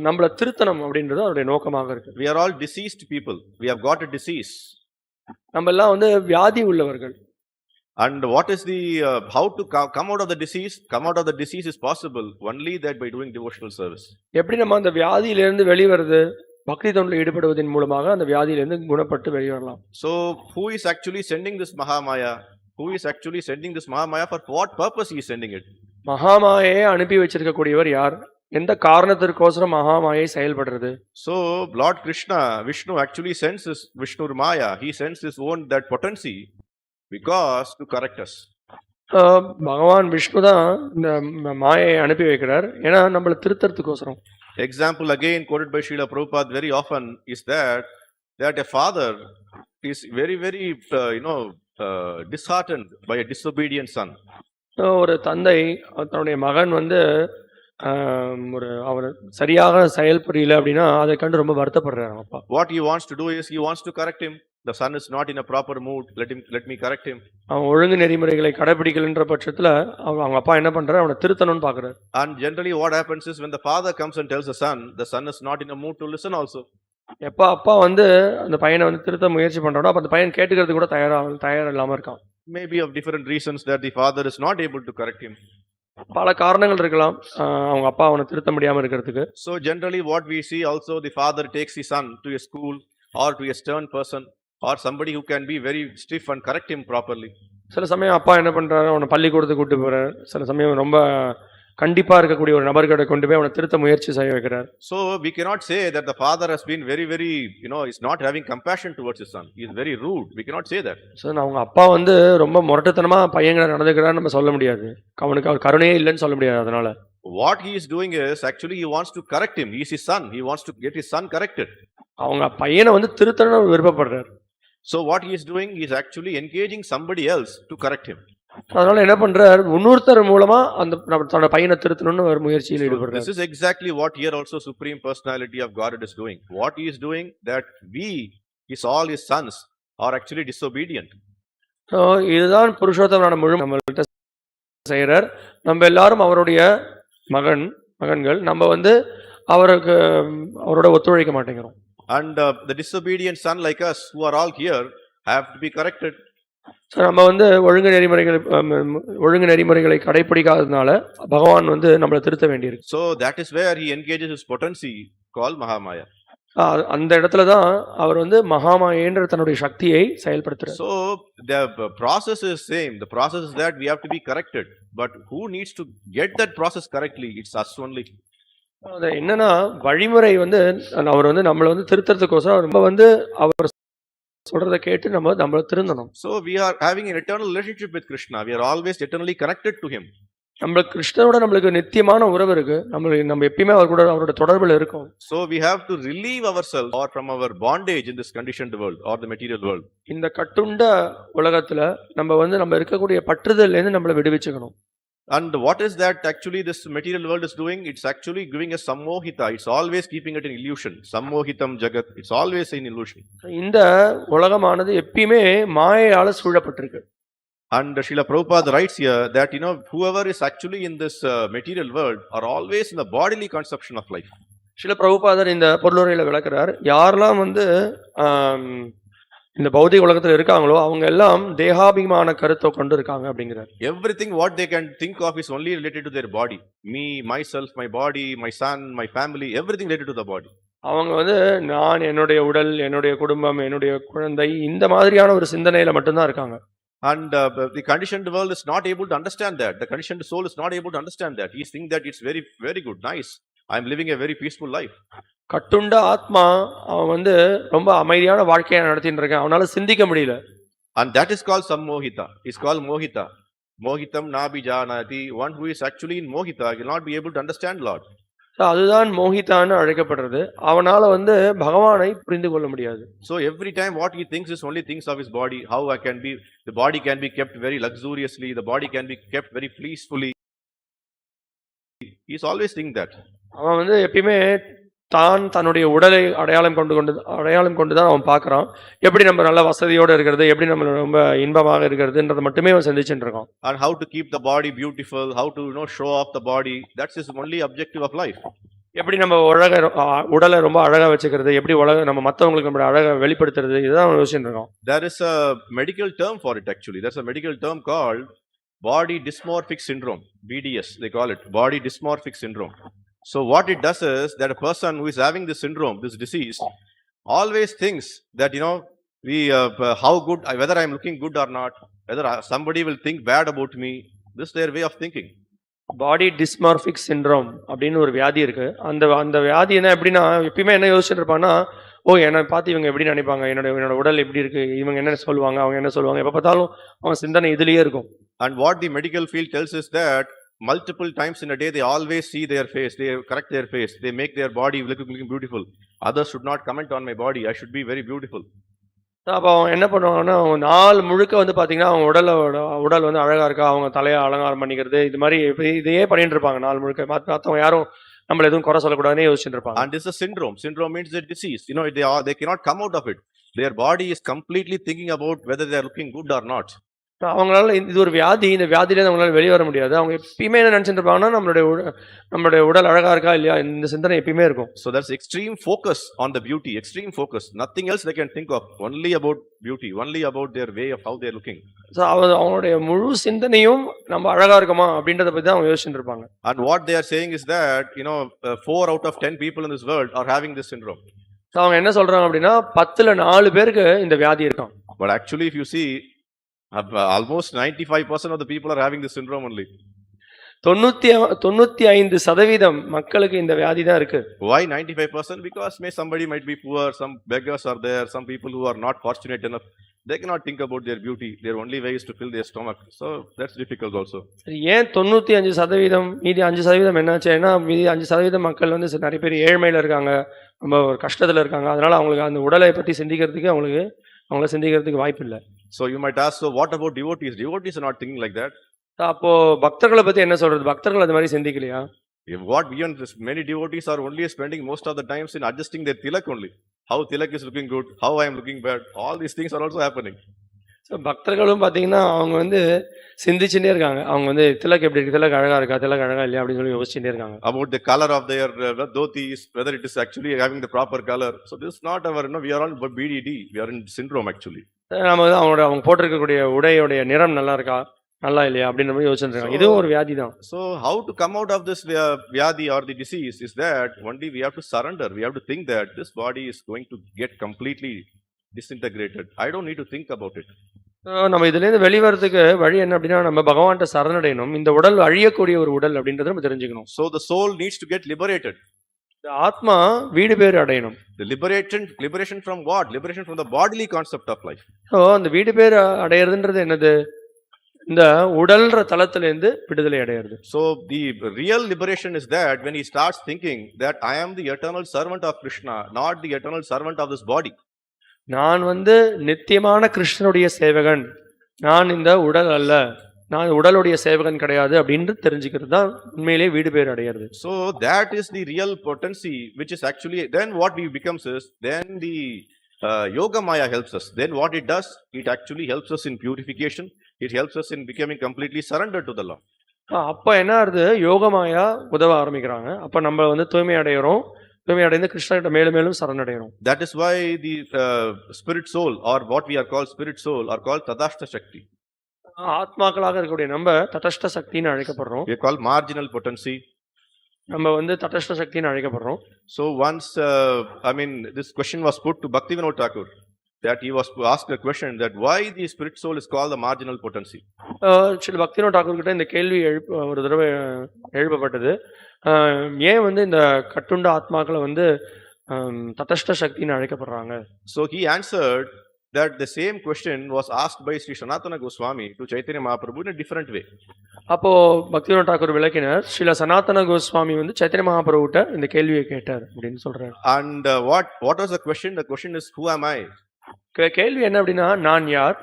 நம்மள திருத்தனம் அப்படின்றது அவருடைய நோக்கமாக இருக்கு. We are all diseased people, we have got a disease. நம்ம எல்லாம் வந்து வியாதி உள்ளவர்கள். And what is the how to come out of the disease? Come out of the disease is possible only that by doing devotional service. எப்படி நம்ம அந்த வியாதியிலிருந்து வெளிவருது, பக்தி தொண்டில் ஈடுபடுவதன் மூலமாக அந்த வியாதியிலிருந்து குணப்பட்டு வெளிவரலாம். So who is actually sending this Mahamaya? who is actually sending this Mahamaya, for what purpose he is sending it. மகாமாயை அனுப்பி வச்சிருக்கக்கூடியவர் யார்? எந்த காரணத்திற்கோசரம் மகாமாயை செயல்படுறது? So Lord Krishna, Vishnu actually sends his Vishnu Maya, he sends his own that potency because to correct us. பகவான் விஷ்ணு தான் இந்த மாயை அனுப்பி வைக்கிறார், ஏன்னா நம்மளை திருத்தறதுக்கோசரம். Example again quoted by Srila Prabhupada very often is that a father is very disheartened by a disobedient son. ஒரு தந்தை தன்னுடைய மகன் வந்து ஒரு அவர் சரியாக செயல்புரியல அப்படின்னா அதை கண்டு ரொம்ப வருத்தப்படுறாரு அப்பா. What he wants to do is he wants to correct him. The son is not in a proper mood. Let me correct him. அவன் ஒழுங்கு நெறிமுறைகளை கடைபிடிக்கலன்ற பட்சத்துல அவங்க அப்பா என்ன பண்றாரு, அவனை திருத்தணும்னு பாக்குறாரு. And generally what happens is when the father comes and tells the son is not in a mood to listen also. எப்ப அப்பா வந்து அந்த பையனை வந்து திருத்த முயற்சி பண்றானோ அப்ப அந்த பையன் கேட்டுக்கிறது கூட தயார் இல்லாம இருக்கான். Maybe of different reasons that the father is not able to correct him. பல காரணங்கள் இருக்கலாம் அவங்க அப்பா அவனை திருத்த முடியாம இருக்கிறதுக்கு. So generally what we see also, the father takes his son to a school or to a stern person or somebody who can be very stiff and correct him properly. சில சமயம் அப்பா என்ன பண்றாரு, அவனை பள்ளிக்கூடத்துக்கு கூட்டு போறாரு. சில சமயம் ரொம்ப கண்டிப்பா இருக்கக்கூடிய ஒரு நபர்கிட்ட கொண்டு போய் அவனை திருத்த முயற்சி செய்ய வைக்கிறார். So we cannot say that the father has been very is not having compassion towards his son. He is very rude. We cannot say that. So அவங்க அப்பா வந்து ரொம்ப முரட்டுத்தனமா பையன்கிட்ட நடந்துக்கிறான்னு நம்ம சொல்ல முடியாது. அவனுக்கு அவர் கருணையே இல்லைன்னு சொல்ல முடியாது. அதனால what he is doing is actually he wants to correct him. He is his son. He wants to get his son corrected. அவங்க பையனை வந்து திருத்தணும்னு விருப்பப்படுறார். So what he is doing, he is actually engaging somebody else to correct him. அதனால என்ன பண்றார், இன்னொருத்தர் மூலமா அந்த தன்னோட பையனை திருத்தணும்னு ஒரு முயற்சியில் ஈடுபடுறார். This is exactly what here also Supreme Personality of Godhead is doing. What he is doing, that all his sons are actually disobedient. இதுதான் புருஷோத்தமனான முழு நம்மள்கிட்ட செய்யறார். நம்ம எல்லாரும் அவருடைய மகன்கள், நம்ம வந்து அவரோட ஒத்துழைக்க மாட்டேங்கிறோம். And the disobedient son like us who are all here have to be corrected. நம்ம வந்து ஒழுங்கு நெறிமுறைகளை கடைபிடிக்காததுனால பகவான் வந்து நம்மளை திருத்த வேண்டியிருக்கு. So that is where he engages his potency called Mahamaya. அந்த இடத்துல தான் அவர் வந்து மகாமாயேன்ற தன்னுடைய சக்தியை செயல்படுத்துறார். So the process is same. The process is that we have to be corrected. But who needs to get that process correctly? It's us only. அது என்னன்னா வழிமுறை வந்து அவர் வந்து நம்மளை வந்து திருத்தறதுக்கோசரம் ரொம்ப வந்து அவர் சொல்றதை கேட்டு நம்ம திருந்தணும். So we are having an eternal relationship with Krishna. We are always eternally connected to him. நம்மளுக்கு கிருஷ்ணரோட நம்மளுக்கு நித்தியமான உறவு இருக்கு. நம்ம எப்பயுமே அவரோட தொடர்புல இருக்கோம். So we have to relieve ourselves or from our bondage in this conditioned world or the material world. இந்த கட்டுண்ட உலகத்துல நம்ம இருக்கக்கூடிய பற்றுதல்ல இருந்து நம்மளை விடுவிச்சுக்கணும். And what is that actually this material world is doing? It's actually giving us sammohita. It's always keeping it in illusion. Sammohitam jagat. It's always in illusion. இந்த உலகமானது எப்பயுமே மாயையால சூழப்பட்டிருக்கு. And Srila Prabhupada writes here that whoever is actually in this material world are always in the bodily conception of life. Srila Prabhupada இந்த பொருளுரையில விளக்குறார், யாரெல்லாம் வந்து இந்த பௌதிக உலகத்துல இருக்காங்களோ அவங்க எல்லாம் தேகாபிமான கருத்தை கொண்டு இருக்காங்க அப்படிங்கிறார். Everything what they can think of is only related to their body. Me, myself, my body, my son, my family, everything related to the body. அவங்க வந்து நான், என்னுடைய உடல், என்னுடைய குடும்பம், என்னுடைய குழந்தை, இந்த மாதிரியான ஒரு சிந்தனையில மட்டும்தான் இருக்காங்க. And the conditioned world is not able to understand that. The conditioned soul is not able to understand that. He thinks that it's very, very good, nice. I am living a very peaceful life. கட்டுண்ட ஆத்மா அவன் வந்து ரொம்ப அமைதியான வாழ்க்கையை நடத்திட்டு இருக்கான், அவனால சிந்திக்க முடியல. And that is called sammohita. It's called mohita. Mohitam nabijanati. One who is actually in mohita will not be able to understand Lord. அதுதான் மோகிதான்னு அழைக்கப்படுறது. அவனால வந்து பகவானை புரிந்து கொள்ள முடியாது. So every time what he thinks is only things of his body. How the body can be kept very luxuriously. The body can be kept very peacefully. He is always thinking that. அவன் வந்து எப்பயுமே தன்னுடைய உடலை அடையாளம் கொண்டுதான் அவன் பார்க்கறான். எப்படி நம்ம நல்ல வசதியோட இருக்கிறது, எப்படி நம்ம ரொம்ப இன்பமாக இருக்கிறதுன்றத மட்டுமே அவன் சிந்திச்சுட்டு இருக்கான். And how to keep the body beautiful, how to show off the body. That's his only objective of life. எப்படி நம்ம உடலை ரொம்ப அழகா வச்சுக்கிறது, எப்படி நம்ம மத்தவங்களுக்கு நம்ம அழகா வெளிப்படுத்துறது, இதுதான் அவன் யோசிச்சுட்டு இருக்கான். There is a medical term for it actually. There's a medical term called body dysmorphic syndrome. BDS they call it, body dysmorphic syndrome. So what it does is that a person who is having this syndrome, this disease, always thinks that how good, whether I am looking good or not, whether somebody will think bad about me. This is their way of thinking. Body dysmorphic syndrome அப்படின்னு ஒரு வியாதி இருக்கு. அந்த அந்த வியாதி என்ன எப்படின்னா, எப்பயுமே என்ன யோசிச்சுட்டு இருப்பான்னா, ஓ என்னை பார்த்து இவங்க எப்படி நினைப்பாங்க, என்னோட உடல் எப்படி இருக்கு, இவங்க என்ன சொல்லுவாங்க, அவங்க என்ன சொல்லுவாங்க, எப்ப பார்த்தாலும் அவங்க சிந்தனை இதுலயே இருக்கும். And what the medical field tells us that multiple times in a day they always see their face, they correct their face, they make their body looking beautiful. Others should not comment on my body, I should be very beautiful. அப்போ அவங்க என்ன பண்ணுவாங்கன்னா, அவங்க நாள் முழுக்க வந்து பார்த்தீங்கன்னா, அவங்க உடல் வந்து அழகா இருக்கா, அவங்க தலையை அலங்காரம் பண்ணிக்கிறது, இது மாதிரி இதையே பண்ணிட்டு இருப்பாங்க நாள் முழுக்க. மற்றவங்க யாரும் நம்மள எதுவும் குறை சொல்லக்கூடாதுன்னே யோசிச்சுட்டு இருப்பாங்க. And this is a syndrome. Syndrome means a disease. They cannot come out of it. Their body is completely thinking about whether they are looking good or not. அவங்களால இது ஒரு வியாதி, இந்த வியாதியிலேருந்து அவங்களால வெளியே வர முடியாது. அவங்க எப்பயுமே என்ன நினைச்சிட்டு இருப்பாங்கன்னா, நம்மளுடைய உடல் அழகா இருக்கா இல்லையா, இந்த சிந்தனை எப்பயுமே இருக்கும். So that's extreme focus on the beauty, extreme focus. Nothing else they can think of, only about beauty, only about their way of how they are looking. So அவங்களுடைய முழு சிந்தனையும் நம்ம அழகா இருக்கமா அப்படின்றத பத்தி தான் அவங்க யோசிச்சுட்டு இருப்பாங்க. And what they are saying is that 4 out of 10 people in this world are having this syndrome. So அவங்க என்ன சொல்றாங்க அப்படின்னா, 10ல 4 பேருக்கு இந்த வியாதி இருக்காம். But actually if you see, almost 95% of the people are having this syndrome only. 95% மக்களுக்கு இந்த வியாதி தான் இருக்கு. Why 95%? Because somebody might be poor, some beggars are there, some people who are not fortunate enough, they cannot think about their beauty, their only way is to fill their stomach, so that's difficult also. சரி, ஏன் 95% மீதி 5% என்னாச்சுன்னா, மீதி 5% மக்கள் வந்து நிறைய பேர் ஏழ்மையில இருக்காங்க, ரொம்ப ஒரு கஷ்டத்துல இருக்காங்க, அதனால அவங்களுக்கு அந்த உடலை பத்தி சிந்திக்கிறதுக்கு அவங்கள சிந்திக்கிறதுக்கு வாய்ப்பு இல்லை. So you might ask, so what about devotees? Devotees are not thinking like that. அப்போ பக்தர்களை பத்தி என்ன சொல்றது? பக்தர்கள் அது மாதிரி சிந்திக்கலையா? What beyond this, many devotees are only spending most of the times in adjusting their tilak only. How tilak is looking good, how I am looking bad, all these things are also happening. So பக்தர்களும் பார்த்தீங்கன்னா அவங்க வந்து சிந்திச்சுட்டே இருக்காங்க. அவங்க வந்து திலக் எப்படி இருக்கு, திலக் அழகா இருக்கா, திலக் அழகா இல்லையா அப்படின்னு சொல்லி யோசிச்சுட்டே இருக்காங்க. About the color of their dhotis, whether it is actually having the proper color. So this is not our, we are all BDD, we are in syndrome actually. நம்ம வந்து அவங்க போட்டிருக்கக்கூடிய உடையோடைய நிறம் நல்லா இருக்கா, நல்லா இல்லையா அப்படின்ற மாதிரி யோசிச்சுருக்காங்க. இதுவும் ஒரு வியாதி தான். So how to come out of this vyadi or the disease is that only we have to surrender. We have to think that this body is going to get completely disintegrated. I don't need to think about it. நம்ம இதுலேருந்து வெளிவரதுக்கு வழி என்ன அப்படின்னா, நம்ம பகவான்கிட்ட சரணடையணும். இந்த உடல் அழியக்கூடிய ஒரு உடல் அப்படின்றத நம்ம தெரிஞ்சுக்கணும். So the soul needs to get liberated. ஆத்மா வீடு பேர் அடையணும். The liberation from what? Liberation from the bodily concept of life. அந்த வீடு பேர் அடையிறதுன்றது என்னது? இந்த உடல்ன்ற தளத்திலிருந்து விடுதலை அடையிறது. So the real liberation is that when he starts thinking that I am the eternal servant of Krishna, not the eternal servant of this body. நான் வந்து நித்தியமான கிருஷ்ணனுடைய சேவகன், நான் இந்த உடல் அல்ல, நான் உடலுடைய சேவகன் கிடையாது அப்படின்னு தெரிஞ்சுக்கிறது தான் உண்மையிலே வீடு பேர் அடையிறது. So that is the real potency, which is actually then what we becomes is then the yoga maya helps us. Then what it does, it actually helps us in purification, it helps us in becoming completely surrendered to the Lord. அப்ப என்ன ஆகுது, யோகமாயா உதவ ஆரம்பிக்கிறாங்க. அப்ப நம்ம வந்து தூய்மை அடைகிறோம், தூய்மை அடைந்து கிருஷ்ணகிட்ட மேலும் மேலும் சரணடைகிறோம். That is why the spirit soul or what we are called spirit soul are called tadashta shakti. ஆத்மாக்களாக இருக்கக்கூடிய நம்ம தடஷ்ட சக்தின்னு அழைக்கப்படுறோம். We are called marginal potency. நம்ம வந்து தடஷ்ட சக்தின்னு அழைக்கப்படுறோம். So once this question was put to Bhaktivinoda Thakur, that he was asked a question that why the spirit soul is called the marginal potency. Sri Bhaktivinoda Thakur கிட்ட இந்த கேள்வி ஒரு தடவை எழுப்பப்பட்டது. ஏன் வந்து இந்த கட்டுண்ட ஆத்மாக்களை வந்து தடஷ்ட சக்தின்னு அழைக்கப்படுறாங்க? So he answered that the same question was asked by Sri Sanatana Goswami to Chaitanya Mahaprabhu in a different way. அப்போ பக்திவினோத தாக்கூர் விளக்கினார், ஸ்ரீல சனாதன கோஸ்வாமி வந்து சைத்தன்ய மகாபிரபுட்ட இந்த கேள்வியை கேட்டார் அப்படின்னு சொல்றாரு. And what was the question? The question is, who am I? கேள்வி என்ன அப்படின்னா, நான் யார்?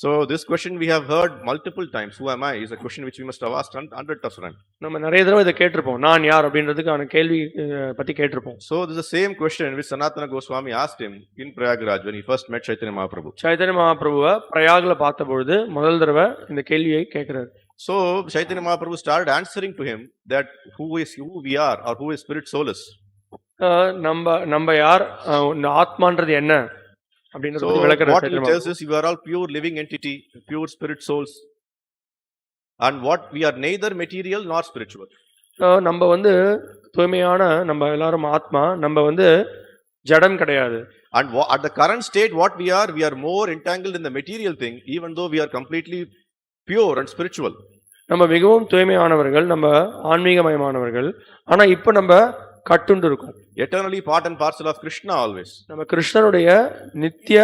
So this question we have heard multiple times. Who am I is a question which we must have asked 100%. நம்ம நிறைய தடவை இதை கேட்டிருப்போம், நான் யார் அப்படின்றதுக்கான கேள்வி பத்தி கேட்டிருப்போம். So this is the same question which Sanatana Goswami asked him in Prayagraj when he first met Chaitanya Mahaprabhu. Chaitanya மகாபிரபுவை பிரயாக்ல பார்த்த பொழுது முதல் தடவை இந்த கேள்வியை கேட்கிறார். So Chaitanya Mahaprabhu started answering to him that who we are or who is spirit soul is. நம்ம யார், இந்த ஆத்மான்றது என்ன அப்படின்றது விளக்குறார். What he tells is you are all pure living entity, pure spirit souls, and what we are neither material nor spiritual. நம்ம வந்து தூய்மையான, நம்ம எல்லாரும் ஆத்மா, நம்ம வந்து ஜடம் கிடையாது. And at the current state, what we are more entangled in the material thing, even though we are completely pure and spiritual. நம்ம மிகவும் தூய்மையானவர்கள், நம்ம ஆன்மீகமயமானவர்கள். ஆனா இப்ப நம்ம கட்டுண்டு இருக்கோம். Eternally part and parcel of Krishna always. நம்ம கிருஷ்ணருடைய நித்திய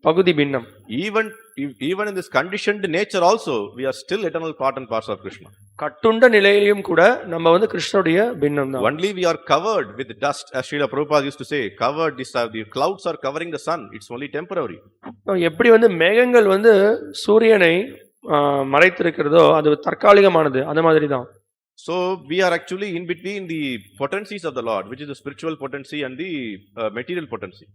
பகுதி பின்னம். Even in this conditioned nature also, we are still eternal part and parcel of Krishna. கட்டுண்ட நிலையிலும் கூட நம்ம வந்து கிருஷ்ணருடைய பின்னம் தான். Only we are covered with dust, as Srila Prabhupada used to say, covered, the clouds are covering the sun, it's only temporary. எப்படி வந்து மேகங்கள் வந்து சூரியனை மறைத்திருக்கிறதோ அது தற்காலிகமானது, அந்த மாதிரி தான். So we are actually in between the potencies of the Lord, which is the spiritual potency and the material potency.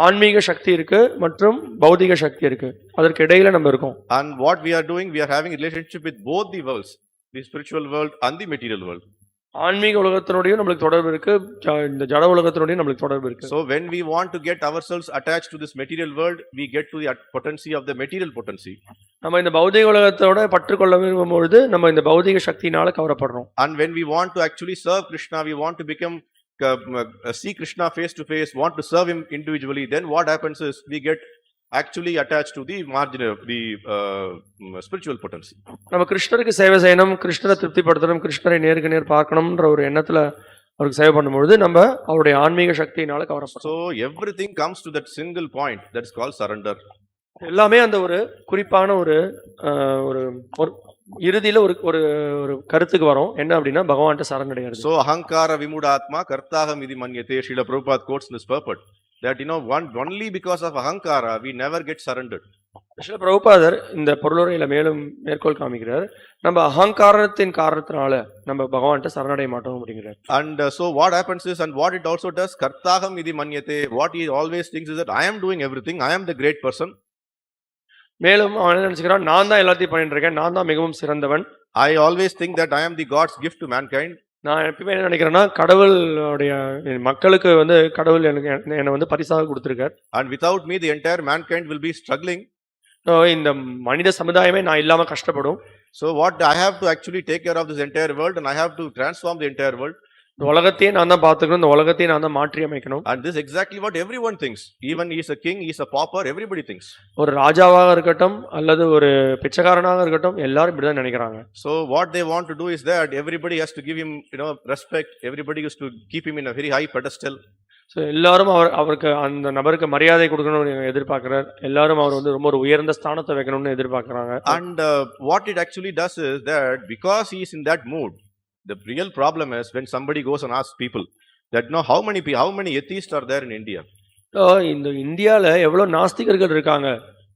ஆன்மீக சக்தி இருக்கு மற்றும் பௌதிக சக்தி இருக்கு, அதற்கு இடையில நம்ம இருக்கோம். And what we are doing, we are having a relationship with both the worlds, the spiritual world and the material world. ஆன்மீக உலகத்தினோடையும் நம்மளுக்கு தொடர்பு இருக்கு, இந்த ஜட உலகத்தினோடையும் நம்மளுக்கு தொடர்பு இருக்கு. So when we want to get ourselves attached to this material world, we get to the potency of the material potency. நம்ம இந்த பௌதிக உலகத்தோட பற்றுக்கொள்ள விரும்பும்போது நம்ம இந்த பௌதிக சக்தியினால கவரப்படுறோம். And when we want to actually serve Krishna, we want to become see Krishna face to face, want to serve him individually, then what happens is we get actually attached to the margin of the spiritual potency. நம்ம கிருஷ்ணருக்கு சேவை செய்யணும், கிருஷ்ணரை திருப்திப்படுத்தணும், கிருஷ்ணரை நேருக்கு நேர் பார்க்கணும்ன்ற ஒரு எண்ணத்துல அவருக்கு சேவை பண்ணும்போது நம்ம அவருடைய ஆன்மீக சக்தியினால கவரப்படுறோம். So everything comes to that single point that is called surrender. எல்லாமே அந்த ஒரு குறிப்பான ஒரு இறுதியில ஒரு ஒரு ஒரு கருத்துக்கு வரும், என்ன அப்படின்னா பகவான்கிட்ட சரணடைகிறது. So ahankara vimudatma kartaham idi manyate, Srila Prabhupada quotes in this purport that only because of ahankara we never get surrendered. Srila பிரபுபாதர் இந்த பொருளுரையில மேலும் மேற்கோள் காமிக்கிறார், நம்ம அகங்காரத்தின் காரணத்தினால நம்ம பகவான்கிட்ட சரணடைய மாட்டோம் அப்படிங்கிறார். And so what happens is, and what it also does, kartaham idi manyate, what he always thinks is that I am doing everything, I am the great person. மேலும் அவன் என்ன நினைச்சுக்கிறான், நான் தான் எல்லாத்தையும் பண்ணிட்டு இருக்கேன், நான் தான் மிகவும் சிறந்தவன். I always think that I am the God's gift to mankind. நான் எப்பவுமே என்ன நினைக்கிறேன்னா, கடவுளுடைய மக்களுக்கு வந்து கடவுள் எனக்கு என்னை வந்து பரிசாக கொடுத்திருக்கார். And without me the entire mankind will be struggling. இந்த மனித சமுதாயமே நான் இல்லாம கஷ்டப்படும். So what I have to actually take care of this entire world, and I have to transform the entire world. இந்த உலகத்தையே நான் தான் பார்த்துக்கணும், இந்த உலகத்தையே நான் தான் மாற்றி அமைக்கணும். And this is exactly what everyone thinks. Even he is a king, he is a pauper, everybody thinks. ஒரு ராஜாவாக இருக்கட்டும் அல்லது ஒரு பிச்சைக்காரனாக இருக்கட்டும், எல்லாரும் இப்படிதான் நினைக்கிறாங்க. So what they want to do is that everybody has to give him respect, everybody has to keep him in a very high pedestal. So எல்லாரும் அவருக்கு அந்த நபருக்கு மரியாதை கொடுக்கணும்னு எதிர்பார்க்கிறார், எல்லாரும் அவர் வந்து ரொம்ப ஒரு உயர்ந்த ஸ்தானத்தை வைக்கணும்னு எதிர்பார்க்கறாங்க. And what it actually does is that because he is in that mood, the real problem is when somebody goes and asks people that how many atheists are there in India. இந்த இந்தியால எவ்வளவு நாஸ்திகர்கள் இருக்காங்க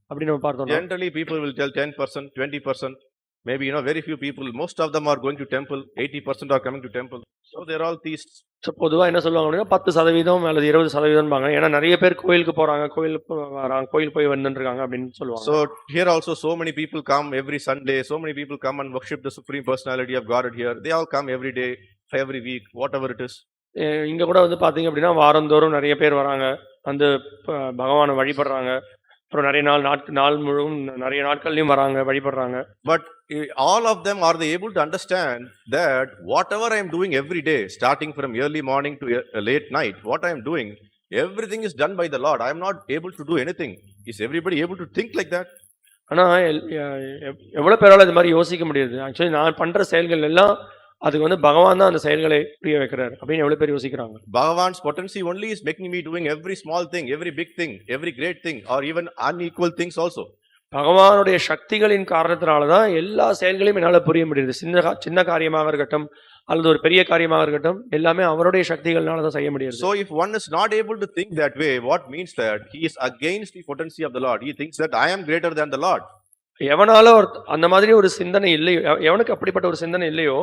அப்படி நம்ம பார்த்தோம். Generally people will tell 10%, 20%, maybe very few people, most of them are going to temple, 80% are coming to temple. So they are all theists. So பொதுவா என்ன சொல்லுவாங்க அப்படின்னா 10% அல்லது 20% பாங்க, ஏன்னா நிறைய பேர் கோயிலுக்கு போறாங்க, கோயில் போய் வந்துருக்காங்க அப்படின்னு சொல்லுவாங்க. So here also so many people come every Sunday, so many people come and worship the supreme personality of God here. They all come every day, every week, whatever it is. இங்க கூட வந்து பாத்தீங்க அப்படின்னா வாரந்தோறும் நிறைய பேர் வராங்க, வந்து பகவானை வழிபடுறாங்க. அப்புறம் நிறைய நாள் முழுவதும் நிறைய நாட்கள்லயும் வராங்க, வழிபடுறாங்க. But all of them, are they able to understand that whatever I am doing every day, starting from early morning to late night, what I am doing, everything is done by the Lord. I am not able to do anything. Is everybody able to think like that? ஆனா எவ்வளவு பேரால இது மாதிரி யோசிக்க முடியுது? Actually நான் பண்ற செயல்கள் எல்லாம் அதுக்கு வந்து பகவான் தான் அந்த செயல்களை புரிய வைக்கிறார் அப்படின்னு எவ்வளவு பேர் யோசிக்கிறாங்க. Bhagavan's potency only is making me doing every small thing, every big thing, every great thing, or even unequal things also. பகவானுடைய சக்திகளின் காரணத்தினாலதான் எல்லா செயல்களையும் என்னால புரிய முடியுது. சின்ன காரியமாக இருக்கட்டும் அல்லது ஒரு பெரிய காரியமாக இருக்கட்டும், எல்லாமே அவருடைய சக்திகள்னால தான் செய்ய முடியாது. So if one is not able to think that way, what means that he is against the potency of the Lord. He thinks that I am greater than the Lord. எவனால அந்த மாதிரி ஒரு சிந்தனை இல்லையோ, எவனுக்கு அப்படிப்பட்ட ஒரு சிந்தனை இல்லையோ,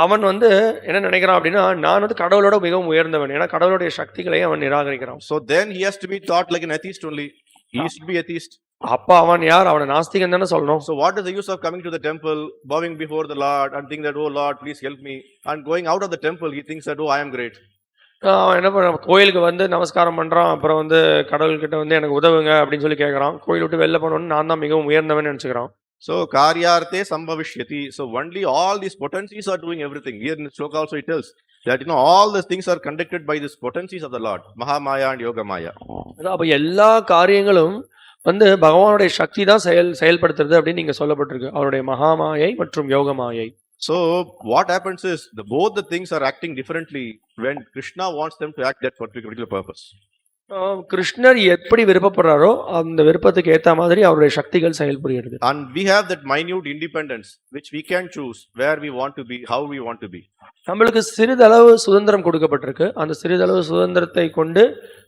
அவன் வந்து என்ன நினைக்கிறான் அப்படின்னா, நான் வந்து கடவுளோட மிகவும் உயர்ந்தவன், ஏன்னா கடவுளுடைய சக்திகளை அவன் நிராகரிக்கிறான். So then he has to be taught like an atheist only. He is to be atheist. அப்ப அவன் யார்? அவனை நாஸ்திகன் தானே சொல்லணும். So what is the use of coming to the temple, bowing before the Lord and think that, oh Lord, please help me, and going out of the temple he thinks that, oh, I am great. அவன் என்ன பண்ண, கோயிலுக்கு வந்து நமஸ்காரம் பண்றான், அப்புறம் வந்து கடவுள்கிட்ட வந்து எனக்கு உதவுங்க அப்படின்னு சொல்லி கேட்கறான். கோயில் விட்டு வெளில போனோன்னு நான் தான் மிகவும் உயர்ந்தவன் நினைச்சுக்கிறான். So karyarte sambhavishyati. So only all these potencies are doing everything. Here in the sloka also it tells That all these things are conducted by these potencies of the Lord, Mahamaya and Yogamaya. அப்ப எல்லா காரியங்களும் வந்து பகவானுடைய சக்தி தான் செயல்படுத்துறது அப்படின்னு நீங்க சொல்லப்பட்டிருக்கு. அவருடைய மகாமாயை மற்றும் Yogamaya. So what happens is both the things are acting differently when Krishna wants them to act that particular purpose. கிருஷ்ணர் எப்படி விருப்பப்படுறாரோ அந்த விருப்பத்துக்கு ஏத்த மாதிரி அவருடைய சக்திகள் செயல்படுகிறது. And we have that minute independence which we can choose where we want to be, how we want to be. நம்மளுக்கு சிறிதளவு சுதந்திரம் கொடுக்கப்பட்டிருக்கு. அந்த சிறிதளவு சுதந்திரத்தை கொண்டு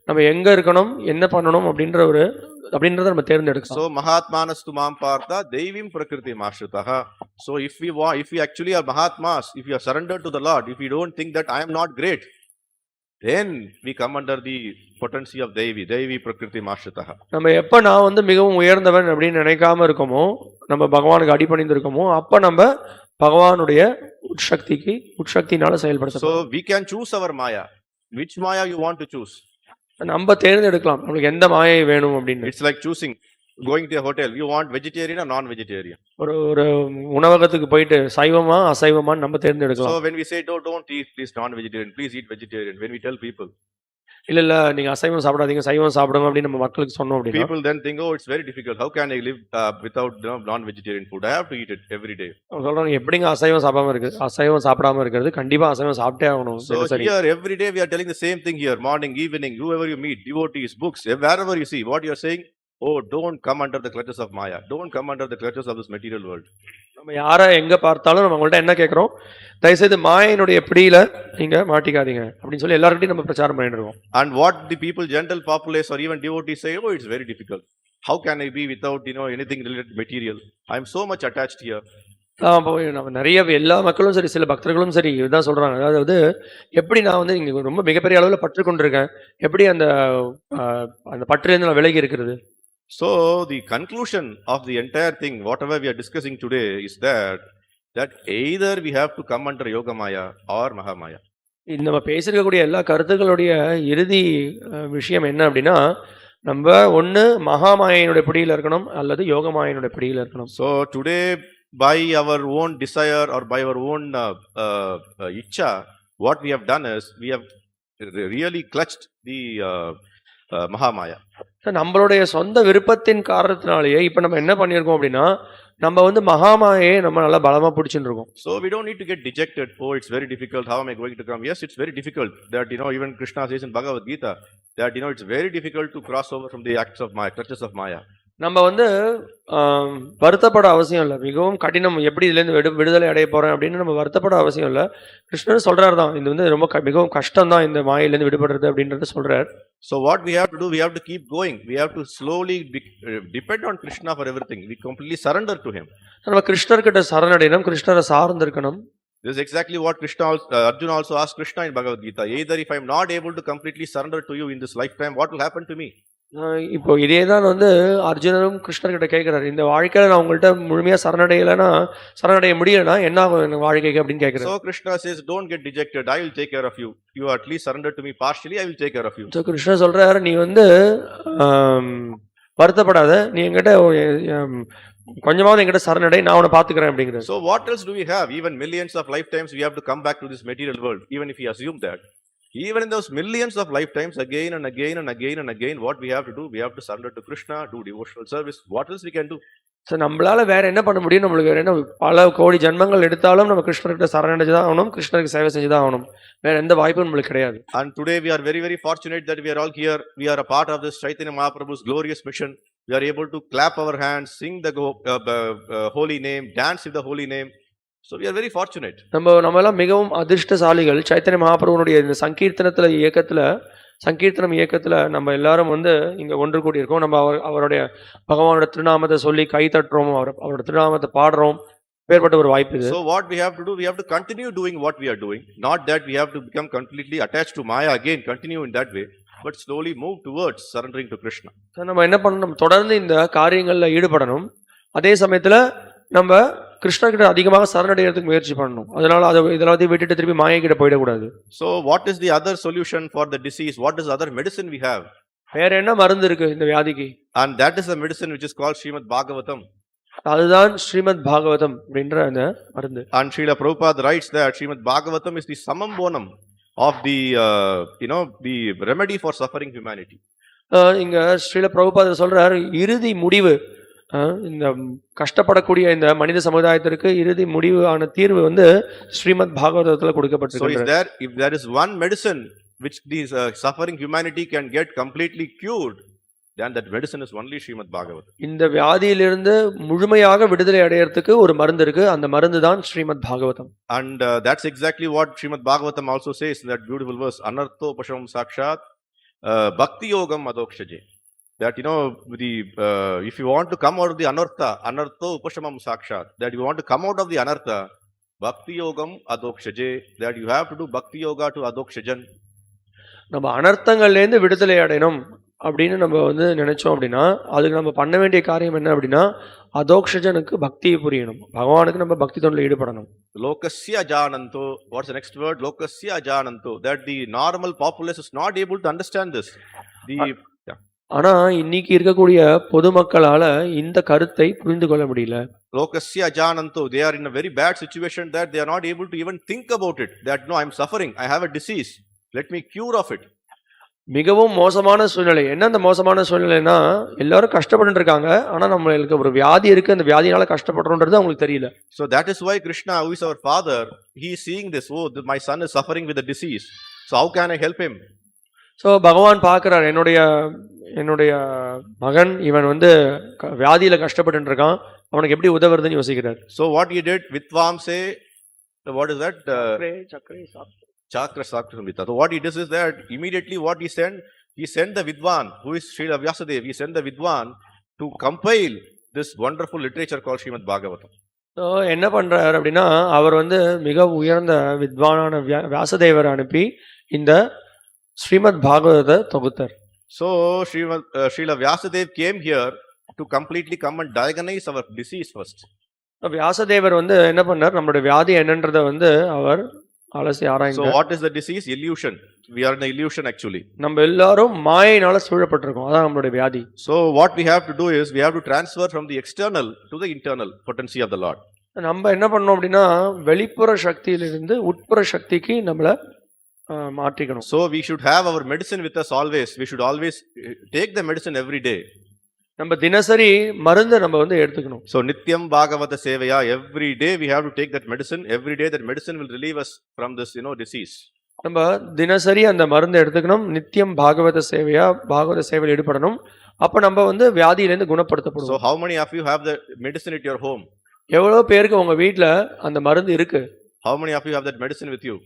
நம்ம எங்க இருக்கணும், என்ன பண்ணணும் அப்படின்றத நம்ம தேர்ந்தெடுக்கலாம். So Mahatmanastu mam partha devim prakriti mashritaha. So if we actually are Mahatmas, if we are surrendered to the Lord, if we don't think that I am not great, then we come under the potency of Devi prakriti mashritaha. நம்ம எப்ப நான் வந்து மிகவும் உயர்ந்தவன் அப்படின்னு நினைக்காம இருக்கோமோ, நம்ம பகவானுக்கு அடிபணிந்து இருக்கோமோ, அப்ப நம்ம பகவானுடைய உட்சக்தினால செயல்படுத்தலாம். So we can choose our maya. Which maya you want to choose? நம்ம தேர்ந்தெடுக்கலாம் நமக்கு எந்த மாயை வேணும் அப்படின்னு. It's like choosing going to a hotel. You want vegetarian or non-vegetarian? ஒரு உணவகத்துக்கு போயிட்டு சைவமா அசைவமான்னு நம்ம தேர்ந்தெடுக்கலாம். So when we say don't eat please non-vegetarian, please eat vegetarian, when we tell people இல்ல நீங்க அசைவம் சாப்பிடாதீங்க சைவம் சாப்பிடுங்க அப்படின்னு நம்ம மக்களுக்கு சொன்னோம் அப்படின்னா people then think, oh, it's very difficult, how can I live without non-vegetarian food, I have to eat it every day. சொல்றாங்க எப்படிங்க அசைவம் சாப்பிடாம இருக்கிறது, கண்டிப்பா அசைவம் சாப்பிட்டே ஆகணும். So here every day we are telling the same thing here, morning, evening, whoever you meet, devotees, books, wherever you see, what you are saying, oh, don't come under the clutches of Maya, don't come under the clutches of this material world. நம்ம யாரை எங்க பார்த்தாலும் நம்ம அவங்கள்ட்ட என்ன கேட்கிறோம், தயவுசெய்து மாயினுடைய பிடியில நீங்க மாட்டிக்காதீங்க அப்படின்னு சொல்லி எல்லார்கிட்டையும் நம்ம பிரச்சாரம் பண்ணிட்டு இருக்கோம். And what the people, general populace or even devotees say, oh, it's very difficult, how can I be without anything related to material, I am so much attached here. நம்ம நிறைய எல்லா மக்களும் சரி சில பக்தர்களும் சரி இதுதான் சொல்றாங்க, அதாவது எப்படி நான் வந்து இங்க ரொம்ப மிகப்பெரிய அளவில் பற்று கொண்டிருக்கேன், எப்படி அந்த பற்றிலிருந்து நான் விலகி இருக்கிறது. So the conclusion of the entire thing, whatever we are discussing today, is that either we have to come under Yogamaya or Mahamaya. நம்ம பேசிருக்கக்கூடிய எல்லா கருத்துக்களுடைய இறுதி விஷயம் என்ன அப்படின்னா, நம்ம ஒன்று மகாமாயினுடைய பிடியில் இருக்கணும் அல்லது யோகமாயினுடைய பிடியில் இருக்கணும். So today by our own desire or by our own ichcha, what we have done is we have really clutched the Mahamaya. நம்மளுடைய சொந்த விருப்பத்தின் காரணத்தினாலேயே இப்ப நம்ம என்ன பண்ணிருக்கோம் அப்படின்னா, நம்ம வந்து மகாமாயை நம்ம நல்லா பலமா பிடிச்சிட்டு இருக்கோம். So we don't need to get dejected, oh it's very difficult, how am I going to come? Yes, it's very difficult, that even Krishna says in Bhagavad Gita that it's very difficult to cross over from the acts of Maya, clutches of Maya. நம்ம வந்து வருத்தப்பட அவசியம் இல்லை, மிகவும் கடினம், எப்படி இதுலேருந்து விடுதலை அடைய போறேன் அப்படின்னு நம்ம வருத்தப்பட அவசியம் இல்லை. கிருஷ்ணர் சொல்றாரு தான், இது வந்து மிகவும் கஷ்டம் தான் இந்த மாயிலேருந்து விடுபடுறது அப்படின்றத சொல்றாரு. So what we have to do, we have to keep going, we have to slowly depend on Krishna for everything, we completely surrender to him. நம்ம கிருஷ்ணர்கிட்ட சரணடையணும், கிருஷ்ணரை சார்ந்திருக்கணும். This is exactly what Arjuna also asked Krishna in Bhagavad Gita, either if I am not able to completely surrender to you in this lifetime, what will happen to me? இப்போ இதே தான் வந்து அர்ஜுனரும் கிருஷ்ணர்கிட்ட கேட்கிறாரு, இந்த வாழ்க்கையில நான் உங்கள்கிட்ட முழுமையா சரணடைய முடியலன்னா என்ன ஆகும் வாழ்க்கைக்கு அப்படின்னு கேட்கிறாரு. So Krishna says, don't get dejected, I will take care of you, you at least surrender to me partially, I will take care of you. So கிருஷ்ணர் சொல்றாரு, நீ வந்து வருத்தப்படாத, நீ என்கிட்ட கொஞ்சமாவது என்கிட்ட சரணடை, நான் உன்னை பாத்துக்கிறேன் அப்படிங்கிறது. So what else do we have? Even millions of lifetimes we have to come back to this material world, even if we assume that. Even in those millions of lifetimes, again and again and again and again, what we have to do, we have to surrender to Krishna, do devotional service. What else we can do? So நம்மளால வேற என்ன பண்ண முடியும், நம்மளுக்கு வேற என்ன, பல கோடி ஜன்மங்கள் எடுத்தாலும் நம்ம கிருஷ்ணர்கிட்ட சரணடைஞ்சுதான் ஆகணும், கிருஷ்ணருக்கு சேவை செஞ்சுதான் ஆகணும், வேற எந்த வாய்ப்பும் நம்மளுக்கு கிடையாது. And today we are very very fortunate that we are all here, we are a part of this Chaitanya Mahaprabhu's glorious mission. We are able to clap our hands, sing the holy name, dance with the holy name. So we are very fortunate. நம்ம எல்லாம் மிகவும் அதிர்ஷ்டசாலிகள். சைத்தன்ய மகாபிரபுனுடைய இந்த சங்கீர்த்தனம் இயக்கத்துல நம்ம எல்லாரும் வந்து இங்க ஒன்று கூடி இருக்கோம். நம்ம அவருடைய பகவானோட திருநாமத்தை சொல்லி கை தட்டுறோம், அவரோட திருநாமத்தை பாடுறோம். வேறுபட்ட ஒரு வாய்ப்பு இது. So what we have to do, we have to continue doing what we are doing, not that we have to become completely attached to Maya again, continue in that way, but slowly move towards surrendering to Krishna. நம்ம என்ன பண்ணணும், தொடர்ந்து இந்த காரியங்கள்ல ஈடுபடணும். அதே சமயத்துல நம்ம கிருஷ்ணர்கிட்ட அதிகமாக சரணடைகிறதுக்கு முயற்சி பண்ணணும். அதனால இதெல்லாம் விட்டுட்டு திருப்பி மாயை கிட்ட போயிடக்கூடாது. So what is the other solution for the disease? What is the other medicine we have? வேற என்ன மருந்து இருக்கு இந்த வியாதிக்கு? And that is the medicine which is called Srimad Bhagavatam. அதுதான் ஸ்ரீமத் பாகவதம் அப்படின்ற அந்த மருந்து. And Srila Prabhupada writes that Srimad Bhagavatam is the summum bonum of the, the remedy for suffering humanity. இங்க ஸ்ரீல பிரபுபாதர் சொல்றார், இறுதி முடிவு, இந்த கஷ்டப்படக்கூடிய இந்த மனித சமுதாயத்திற்கு இறுதி முடிவு ஆன தீர்வு வந்து ஸ்ரீமத் பாகவதத்துல கொடுக்கப்பட்டிருக்கு. If there is one medicine which these suffering humanity can get completely cured, then that medicine is only Srimad Bhagavatam. இந்த வியாதியிலிருந்து முழுமையாக விடுதலை அடையறதுக்கு ஒரு மருந்து இருக்கு, அந்த மருந்து தான் Srimad Bhagavatam. And that's exactly what Srimad Bhagavatam also says in that beautiful verse, anartho pashamam sakshat bhakti yogam adokshaje. That if you want to come out of the anartho upashamam sakshat, that you want to come out of the anartha, bhakti yogam adokshaje, that you have to do bhakti yoga to adokshajan. நம்ம அனர்த்தங்கள்ல இருந்து விடுதலை அடையணும் அப்படின்னு நம்ம வந்து நினைச்சோம் அப்படின்னா, அதுக்கு நம்ம பண்ண வேண்டிய காரியம் என்ன அப்படின்னா, அதோக்ஷஜனுக்கு பக்தியை புரியணும், பகவானுக்கு நம்ம பக்தி தொண்டில் ஈடுபடணும். Lokasya ajananto, what's the next word? Lokasya ajananto, that the normal populace is not able to understand this. ஆனா இன்னைக்கு இருக்கக்கூடிய பொதுமக்களால இந்த கருத்தை புரிந்து கொள்ள முடியல. Lokasya ajananto, they are in a very bad situation that they are not able to even think about it, that no, I am suffering, I have a disease, let me cure of it. மிகவும் மோசமான சூழ்நிலை. என்ன அந்த மோசமான சூழ்நிலைன்னா, எல்லாரும் கஷ்டப்பட்டு இருக்காங்க, ஆனா நம்மளுக்கு ஒரு வியாதி இருக்கு, அந்த வியாதினால கஷ்டப்படுறோம்ன்றது அவங்களுக்கு தெரியல. So that is why Krishna, who is our father, he is seeing this, oh, my son is suffering with a disease, so how can I help him? So பகவான் பார்க்கிறார், என்னுடைய மகன் இவன் வந்து வியாதியில கஷ்டப்பட்டு இருக்கான், அவனுக்கு எப்படி உதவுறதுன்னு யோசிக்கிறார். So what he did, Vidvamse, what is that? Chakra Samhita. So what he does is that immediately what he sent the Vidwan, who is Srila Vyasadeva, he sent the Vidwan to compile this wonderful literature called Srimad Bhagavatam. So என்ன பண்றார் அப்படின்னா, அவர் வந்து மிக உயர்ந்த வித்வானான வியாசதேவர் அனுப்பி இந்த ஸ்ரீமத் பாகவதத்தை தொகுத்தார். So Srila Vyasadeva came here to completely come and diagnose our disease first. வியாசதேவர் வந்து என்ன பண்ணார், நம்மளுடைய வியாதி என்னன்றதை வந்து அவர் அலசி ஆராய்ந்தார். So what is the disease? Illusion. We are in the illusion actually. நம்ம எல்லாரும் மாயையினால சூழப்பட்டிருக்கோம், அதான் நம்மளுடைய வியாதி. So what we have to do is we have to transfer from the external to the internal potency of the Lord. நம்ம என்ன பண்ணோம் அப்படின்னா, வெளிப்புற சக்தியிலிருந்து உட்புற சக்திக்கு நம்மள மாற்றிக்கணும். So we should have our medicine with us always. We should always take the medicine every day. நம்ம தினசரி மருந்து நம்ம வந்து எடுத்துக்கணும். So nityam bhagavata sevaya, every day we have to take that medicine. Every day that medicine will relieve us from this disease. நம்ம தினசரி அந்த மருந்து எடுத்துக்கணும். நித்தியம் பாகவத சேவையா, பாகவத சேவையில் ஈடுபடணும். அப்ப நம்ம வந்து வியாதியில இருந்து குணப்படுத்தப்படுவோம். So how many of you have the medicine at your home? எவ்வளவு பேருக்கு உங்க வீட்ல அந்த மருந்து இருக்கு? How many of you have that medicine with you?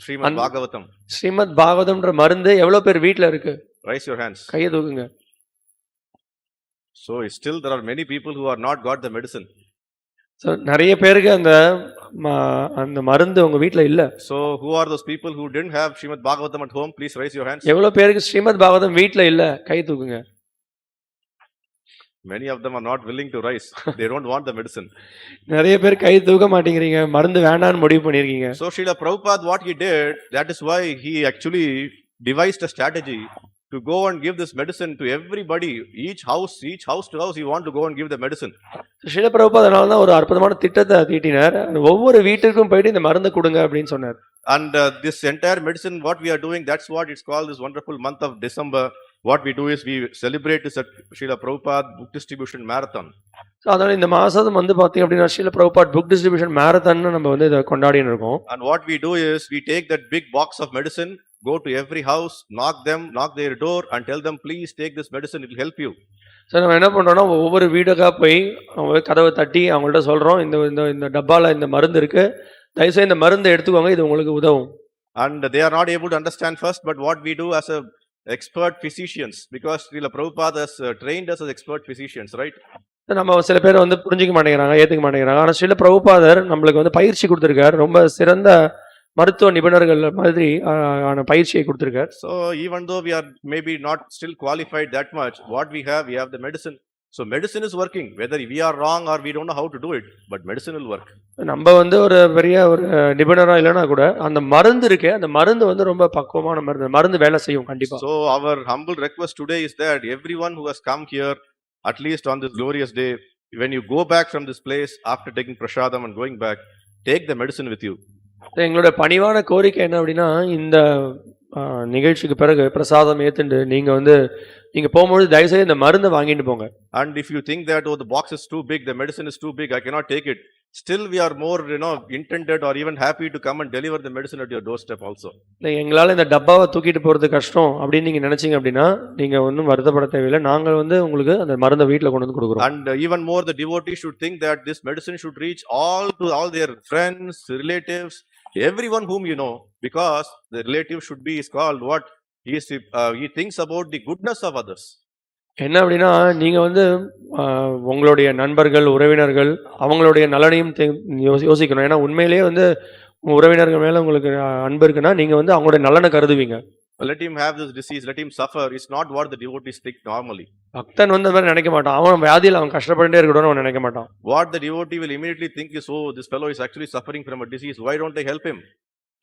Srimad Bhagavatam. Srimad பாகவதம்ன்ற மருந்து எவ்வளவு பேர் வீட்ல இருக்கு? Raise your hands. கையை தூக்குங்க. So still there are many people who are not got the medicine. So நிறைய பேருக்கு அந்த மருந்து உங்க வீட்ல இல்ல. So who are those people who didn't have Srimad Bhagavatam at home? Please raise your hands. எவ்வளவு பேருக்கு ஸ்ரீமத் பாகவதம் வீட்ல இல்ல? கை தூக்குங்க. Many of them are not willing to rise. They don't want the medicine. நிறைய பேர் கை தூக்க மாட்டேங்கிறீங்க, மருந்து வேண்டாம்னு முடிவு பண்ணிருக்கீங்க. So Srila Prabhupada, what he did, that is why he actually devised a strategy to go and give this medicine to everybody. Each house to house, he want to go and give the medicine. Srila பிரபுபாதனால தான் ஒரு அற்புதமான திட்டத்தை தீட்டினார். ஒவ்வொரு வீட்டுக்கும் போயிட்டு இந்த மருந்து கொடுங்க அப்படின்னு சொன்னார். And this entire medicine, what we are doing, that's what it's called, this wonderful month of December. What we do is we celebrate this at Srila Prabhupada Book Distribution Marathon. அதனால இந்த மாசம் வந்து பாத்தீங்க அப்படின்னா Srila Prabhupad book distribution marathon நம்ம வந்து இத கொண்டாடிட்டு இருக்கோம். And what we do is we take that big box of medicine, go to every house, knock their door and tell them, please take this medicine, it will help you. So நம்ம என்ன பண்றோம்னா, ஒவ்வொரு வீடுக்கா போய் அவங்க கதவை தட்டி அவங்கள்ட்ட சொல்றோம், இந்த டப்பால இந்த மருந்து இருக்கு, தயவு செய்து இந்த மருந்தை எடுத்துக்கோங்க, இது உங்களுக்கு உதவும். And they are not able to understand first, but what we do as a expert physicians, because Srila Prabhupada has trained us as expert physicians, right? நம்ம சில பேர் வந்து புரிஞ்சிக்க மாட்டேங்கிறாங்க, ஏத்துக்க மாட்டேங்கிறாங்க. ஆனா ஸ்ரீல பிரபுபாதர் நம்மளுக்கு வந்து பயிற்சி கொடுத்திருக்கார், ரொம்ப சிறந்த மருத்துவ நிபுணர்கள் மாதிரி ஆன பயிற்சியை கொடுத்திருக்கார். So even though we are maybe not still qualified that much, what we have the medicine. So medicine is working, whether we are wrong or we don't know how to do it, but medicine will work. நம்ம வந்து ஒரு பெரிய ஒரு நிபுணரா இல்லனா கூட அந்த மருந்து இருக்கே, அந்த மருந்து வந்து ரொம்ப பக்குவமான மருந்து வேலை செய்யும் கண்டிப்பா. So our humble request today is that everyone who has come here, at least on this glorious day, when you go back from this place after taking prasadam and going back, take the medicine with you. எங்களோட பணிவான கோரிக்கை என்ன அப்படின்னா, இந்த நிகழ்ச்சிக்கு பிறகு பிரசாதம் ஏத்துண்டு நீங்க போகும்போது தயவுசெய்து இந்த மருந்தை வாங்கிட்டு போங்க. And if you think that, oh, the box is too big, the medicine is too big, I cannot take it, still we are more, intended or even happy to come and deliver the medicine at your doorstep also. எங்களால இந்த டப்பாவை தூக்கிட்டு போறது கஷ்டம் அப்படின்னு நீங்க நினைச்சீங்க அப்படின்னா, நீங்க ஒன்றும் வருத்தப்பட தேவையில்லை. நாங்கள் உங்களுக்கு அந்த மருந்தை வீட்டில் கொண்டு வந்து கொடுக்குறோம். And even more, the devotee should think that this medicine should reach all their friends, relatives, everyone whom you know, because the relative should be is called what? He thinks about the goodness of others. என்ன அப்படின்னா, நீங்க உங்களுடைய நண்பர்கள், உறவினர்கள் அவங்களுடைய நலனையும் யோசிக்கணும். ஏன்னா உண்மையிலேயே உறவினர்கள் மேல உங்களுக்கு அன்பு இருக்குன்னா, நீங்க அவங்களுடைய நலனை கருதுவீங்க. Let him have this disease, let him suffer, is not what the devotees think normally. பக்தன் அந்த மாதிரி நினைக்க மாட்டான். அவன் வியாதியில் அவன் கஷ்டப்பட்டே இருக்கணும்னு அவன் நினைக்க மாட்டான். What the devotee will immediately think is, oh, this fellow is actually suffering from a disease, why don't they help him?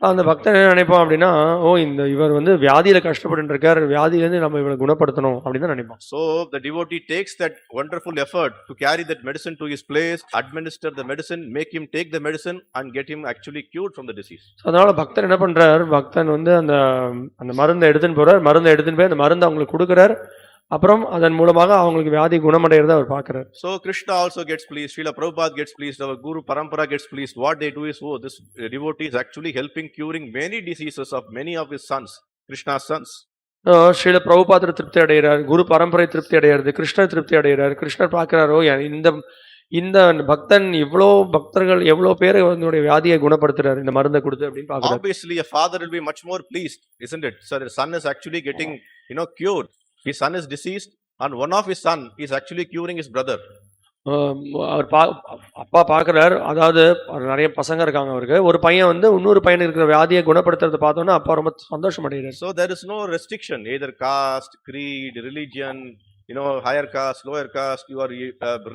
அந்த பக்தன் என்ன நினைப்பான் அப்படின்னா, ஓ இவர் வியாதியில கஷ்டப்பட்டு இருக்கார், வியாதியிலிருந்து நம்ம இவரை குணப்படுத்தணும் அப்படின்னு தான் நினைப்பான். So the devotee takes that wonderful effort to carry that medicine to his place, administer the medicine, make him take the medicine and get him actually cured from the disease. அதனால பக்தன் என்ன பண்றார், பக்தன் அந்த மருந்தை எடுத்துன்னு போறார், மருந்தை எடுத்துன்னு போய் அந்த மருந்தை அவங்களுக்கு கொடுக்கிறார். அப்புறம் அதன் மூலமாக அவங்களுக்கு வியாதி குணமடைகிறத அவர் பார்க்கிறார். So Krishna also gets pleased, Srila Prabhupada gets pleased, our Guru Parampara gets pleased. What they do is, oh, this devotee is actually helping curing many diseases of many of his sons, Krishna's sons. Srila பிரபுபாதர் திருப்தி அடைகிறார், குரு பரம்பரை திருப்தி அடைகிறது, கிருஷ்ணர் திருப்தி அடைகிறார். கிருஷ்ணர் பார்க்கிறாரோ இந்த பக்தன் இவ்வளோ பக்தர்கள் எவ்வளோ பேர் வியாதியை குணப்படுத்துறாரு இந்த மருந்தை கொடுத்து அப்படின்னு பார்க்கிறார். Obviously a father will be much more pleased, isn't it? So the son is actually getting cured. His son is deceased and one of his son is actually curing his brother. அவர் அப்பா பார்க்கிறார், அதாவது நிறைய பசங்க இருக்காங்க அவருக்கு. ஒரு பையன் இன்னொரு பையன் இருக்கிற வியாதியை குணப்படுத்துறதை பார்த்தோன்னா அப்பா ரொம்ப சந்தோஷம் அடைகிறார். So there is no restriction, either caste, creed, religion, higher caste, lower caste, you are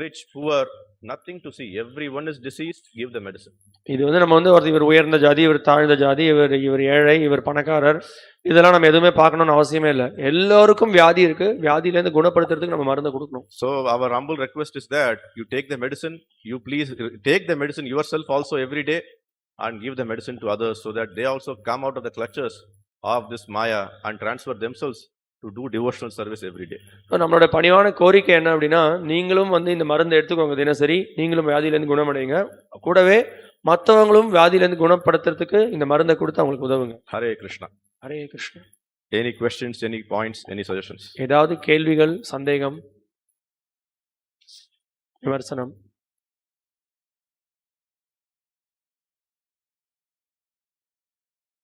rich, poor, nothing to see. Everyone is deceased, give the medicine. இது நம்ம இவர் உயர்ந்த ஜாதி, இவர் தாழ்ந்த ஜாதி, இவர் ஏழை, இவர் பணக்காரர், இதெல்லாம் நம்ம எதுவுமே பார்க்கணும்னு அவசியமே இல்லை. எல்லாருக்கும் வியாதி இருக்கு, வியாதியிலேருந்து குணப்படுத்துறதுக்கு நம்ம மருந்து கொடுக்கணும். So our humble request is that you take the medicine, you please take the medicine yourself also every day and give the medicine to others so that they also come out of the clutches of this Maya and transfer themselves to do devotional service every day. நம்மளோட பணிவான கோரிக்கை என்ன அப்படின்னா, நீங்களும் இந்த மருந்து எடுத்துக்கோங்க தினசரி, நீங்களும் வியாதியிலேருந்து குணமடைங்க, கூடவே மற்றவங்களும் வியாதியிலேருந்து குணப்படுத்துறதுக்கு இந்த மருந்தை கொடுத்து அவங்களுக்கு உதவுங்க. Hare Krishna. Hare Krishna. Any questions, any points, any suggestions? ஏதாவது கேள்விகள், சந்தேகம், விமர்சனம்?